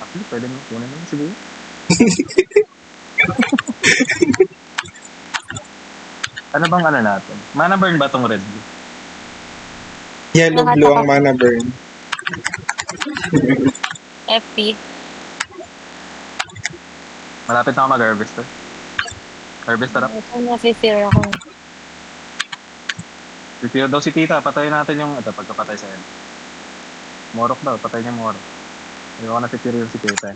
Actually, pwede mo. Kunin mo siguro. Ano bang ano natin? Mana burn ba tong red blue? Yellow blue ang mana burn. FP. Malapit na ako mag-harvest eh. Harvest na. Ito na-fear ako. Prepare daw si tita. Patayin natin yung pagkapatay sa end. Morok daw. Patay niya Morok. Hindi ko na prepare yung si tita.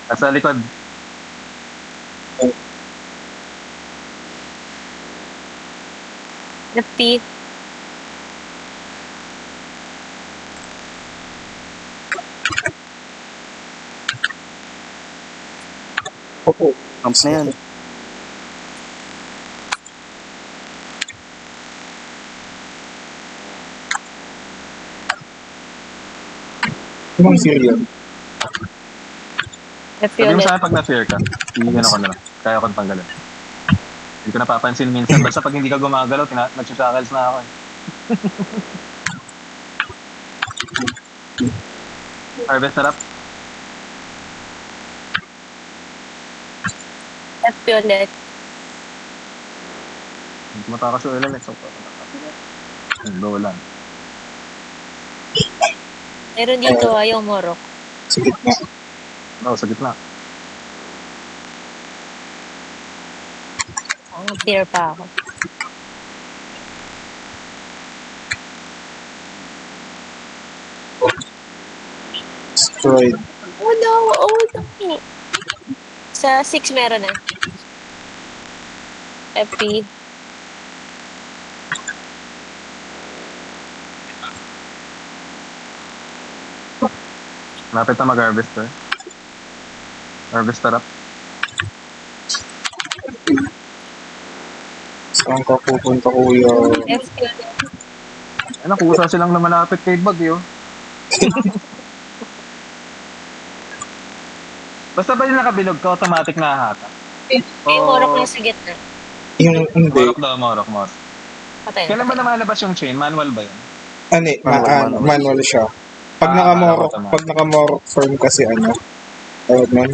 At sa likod. FP. Opo. Camp na yan. Anong serial? FP Sabi mo ulit. sa akin pag na-fear ka. Iyan ako na lang. Kaya ko tanggalin. Hindi ko napapansin minsan. Basta pag hindi ka gumagalaw, nag-shackles na ako eh. Harvest na. FP ulit. Hindi matakas yung element. So, low lang. Meron dito yung Morok. Sa gitna. Oo, sa gitna. Ang fear pa ako. Destroyed. Oh no! Oh no! Sa 6 meron na. FP. Malapit na mag-harvest eh. Harvester up. Saan ka pupunta, kuya? FP ulit. Ay, nakusa silang lumalapit kay Bag yun. Basta ba yung nakabilog ka, automatic na hata? May Morok na sa gitna. Yung hindi. Morok daw, morok. Patay na. Kailan ba Patay. namalabas yung chain? Manual ba yun? Manual siya. Pag nakamorok form kasi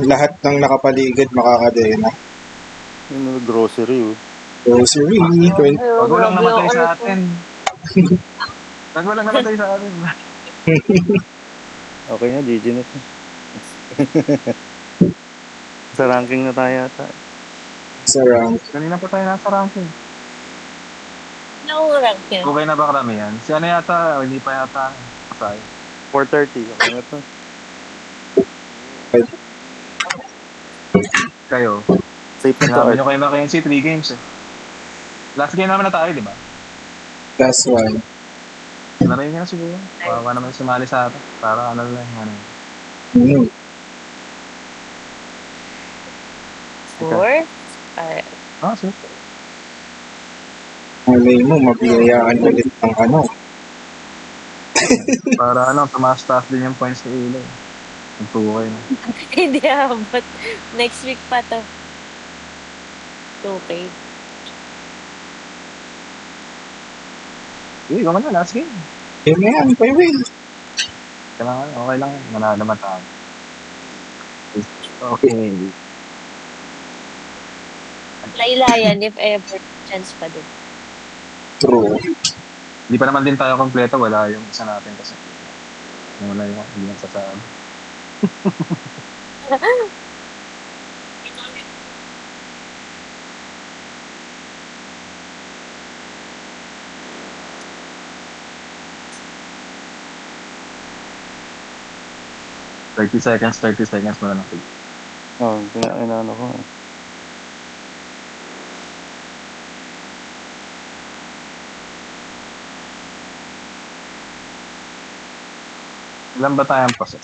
lahat ng nakapaligid makakadena. Yung grocery, oh. Grocery, Wag walang namatay sa atin. Wag walang namatay sa atin. Okay na, GG na siya. Sa ranking na tayo ata. sa rank. Kanina pa tayo nasa ranking. Naurang yun. Okay na ba karamihan? Si ano yata, hindi pa yata. Sayang. 4:30, okay na to. Kayo, Safe na to, sinabi Art. nyo kay Mackenzie, 3 games eh. Last game naman na tayo, di ba? Last one. Narayin nyo na siguro. Baka naman sumali sa atin. Para ano lang, ano. Hmm. 4? Ah, sige. Malay mo, mabiyayaan ulit ng Para ano, tumaas-taas din yung points ni Ilo. Nagtukoy na. Hindi abot. Next week pa to. 2K. Uy, ikaw na, last game. Yun na yan, kay Will. Kailangan, okay lang. Manalo naman tayo. Okay. Laylayan if ever. Chance pa din. True. Hindi pa naman din tayo kompleto. Wala yung isa natin kasi. Wala yung hindi nagsasabi. $30 seconds mo na lang. Oh, inaano ko. Ilan ba tayong process?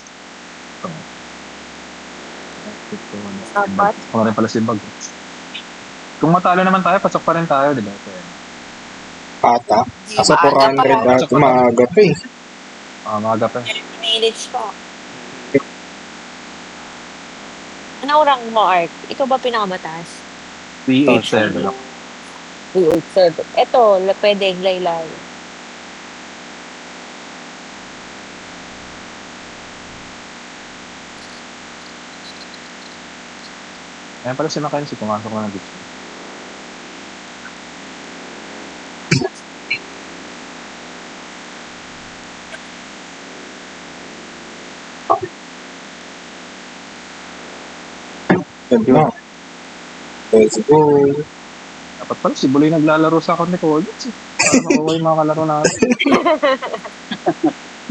Apat. Ako rin pala si Bag. Kung matalo naman tayo, pasok pa rin tayo, di ba? Kaya, Ata. Sa 400 at maaga pa eh. maaga pa. 30 minutes pa. Anong rank mo, Art? Ikaw ba pinakamataas? 387. 387. Ito, pwedeng laylay. Ayan pala si Mackenzie, pumasok na ng ditch. Yan na. Let's go. Dapat pala si Buloy naglalaro sa akin ni Collins eh. Para makuha yung mga kalaro natin.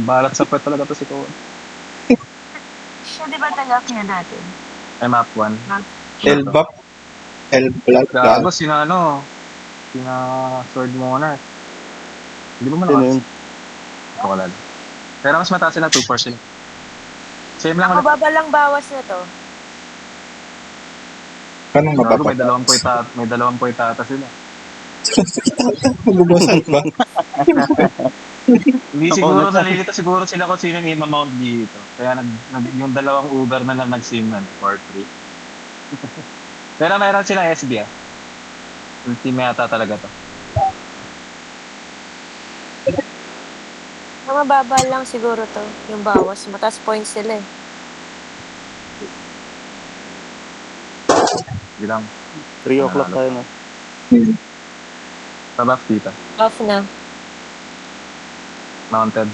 Balat sa pet talaga to si Collins. Siya di ba tagak niya natin? Ay, map 1. L-Bap. L-Black. Gago, sina Sword Monarch. Hindi mo Sino malakas. yun? Ako kalala. Pero mas mataas sila 2%. Same lang ulit. Mababa lang bawas na to. Anong Gago, mapapag? may 20 point ata sila. Mabubasan ba? Hindi siguro nalilito siguro sila kung sino yung mount dito. Kaya yung dalawang Uber na lang nag-sim na, or 3. Pero meron silang SB ah. Ultime yata talaga to. Mababa lang siguro to. Yung bawas. Mataas points sila eh. Hindi lang. 3 o'clock tayo na. Tabak dito. Off na. Mounted.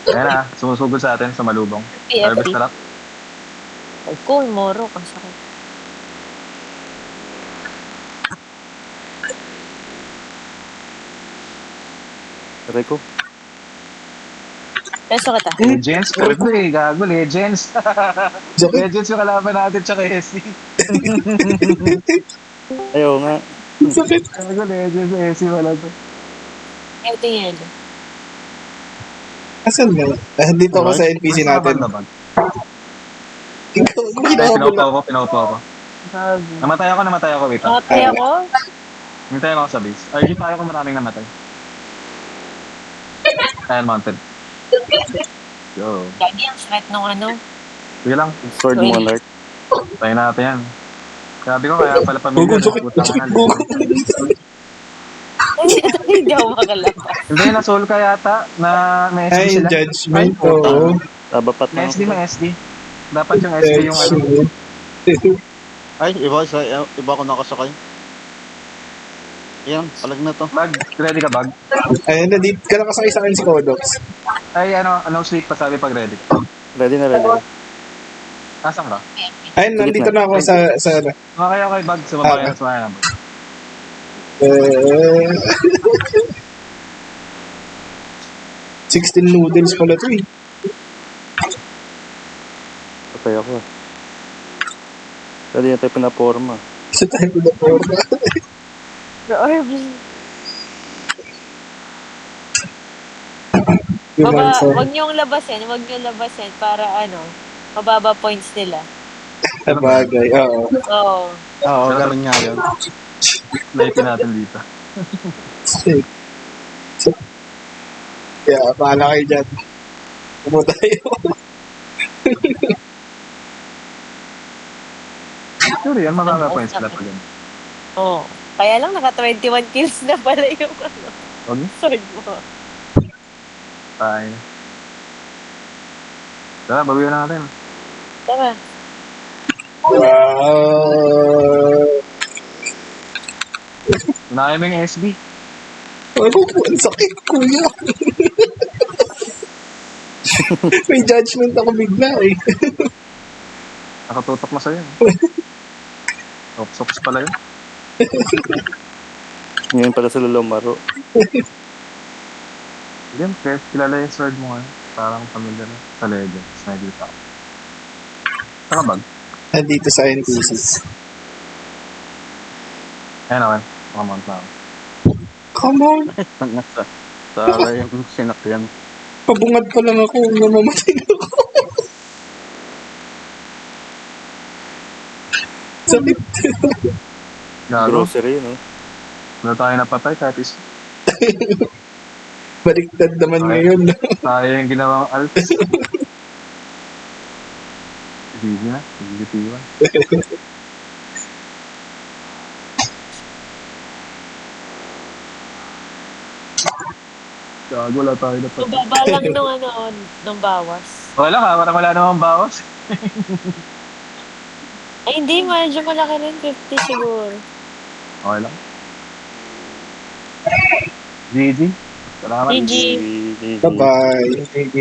Ayan na, sumusugod sa atin sa malubong. Harvest PFP. na lang. Ay, cool. Moro. Ang sakit. Rico. Peso kita. Legends, pwede eh, gago, Legends. Sakit. Legends yung kalaban natin, tsaka SC. Ayaw nga. Sakit. Gago, Legends, SC wala to. Ito yung yellow. Asan na? Dito ako sa NPC natin. Ikaw, Pinaupo ako. Namatay ako, wait lang. Okay ako. Hintayin ako sa base. Ay, hindi tayo kung maraming namatay. Ayan, mounted. Yo. Lagi ang sakit nung ano. Sige lang, Sword Uy. Monarch. tayo natin yan. Sabi ko, kaya pala pamilya. Gugong sakit. Sakit gugong. Hindi ako makalabas. Hindi, na-soul ka yata, na may SD Ay, sila. judgment. Ay, puta. Oo. Tabapat May lang SD, ako. may SD. Dapat yung SD yung ano. Judgment. Ay, iba ako nakasakay. Yan, palag na to. Bag, ready ka bag? Ayun, nandito ka nakasakay sa akin si Kodox. Ay, no sleep pa sabi pag ready. Ready na, ready na. Asan ka? Ayun, nandito na ako sa ano. Okay, bag. Sumabayan na bag. 16 noodles pala to eh. Patay ako. Ready na tayo pinaporma. Sa tayo ko na forma. Orby. Yung Baba, answer. wag niyong labasin para ano, mababa points nila. Sa bagay, oo. Oo. Oo, ganun nga yun. Lightin natin dito. Shit. Kaya, paala kayo dyan. Pumo tayo. Actually, yan mababa points sila pag yan. Oo. Kaya lang naka 21 kills na pala yung ano, Wag, sword mo. tayo. Tara, bawian na natin. Tara. Wow. Unahin mo yung SB. Ano po, ang sakit, kuya. May judgment ako bigla eh. Nakatutok mo sa'yo. Ops pala yun. Ngayon pala sila lumaro. Hindi, kilala yung sword mo ngayon. Parang pamilya na. Sa Legends. Nakikita ko. Saka bag? Nandito sa NPCs. Ayan ako. Makamount na ako. Come on. Sara yung sinakyan. Pabungad pa lang ako. Namamatay na ako. Sakit. Gago. Grocery, no? Wala tayo napatay kahit is. Baliktad naman Okay. ngayon. Tayo yung ginawang alts. Hindi na. Hindi. Gago, wala tayo napatay. Mababa lang nung ano, nung bawas. Wala ka, parang wala namang bawas. Ay, hindi. Medyo malaki rin. 50 siguro. Okay lang. GG. Salamat. GG. Bye-bye. GG.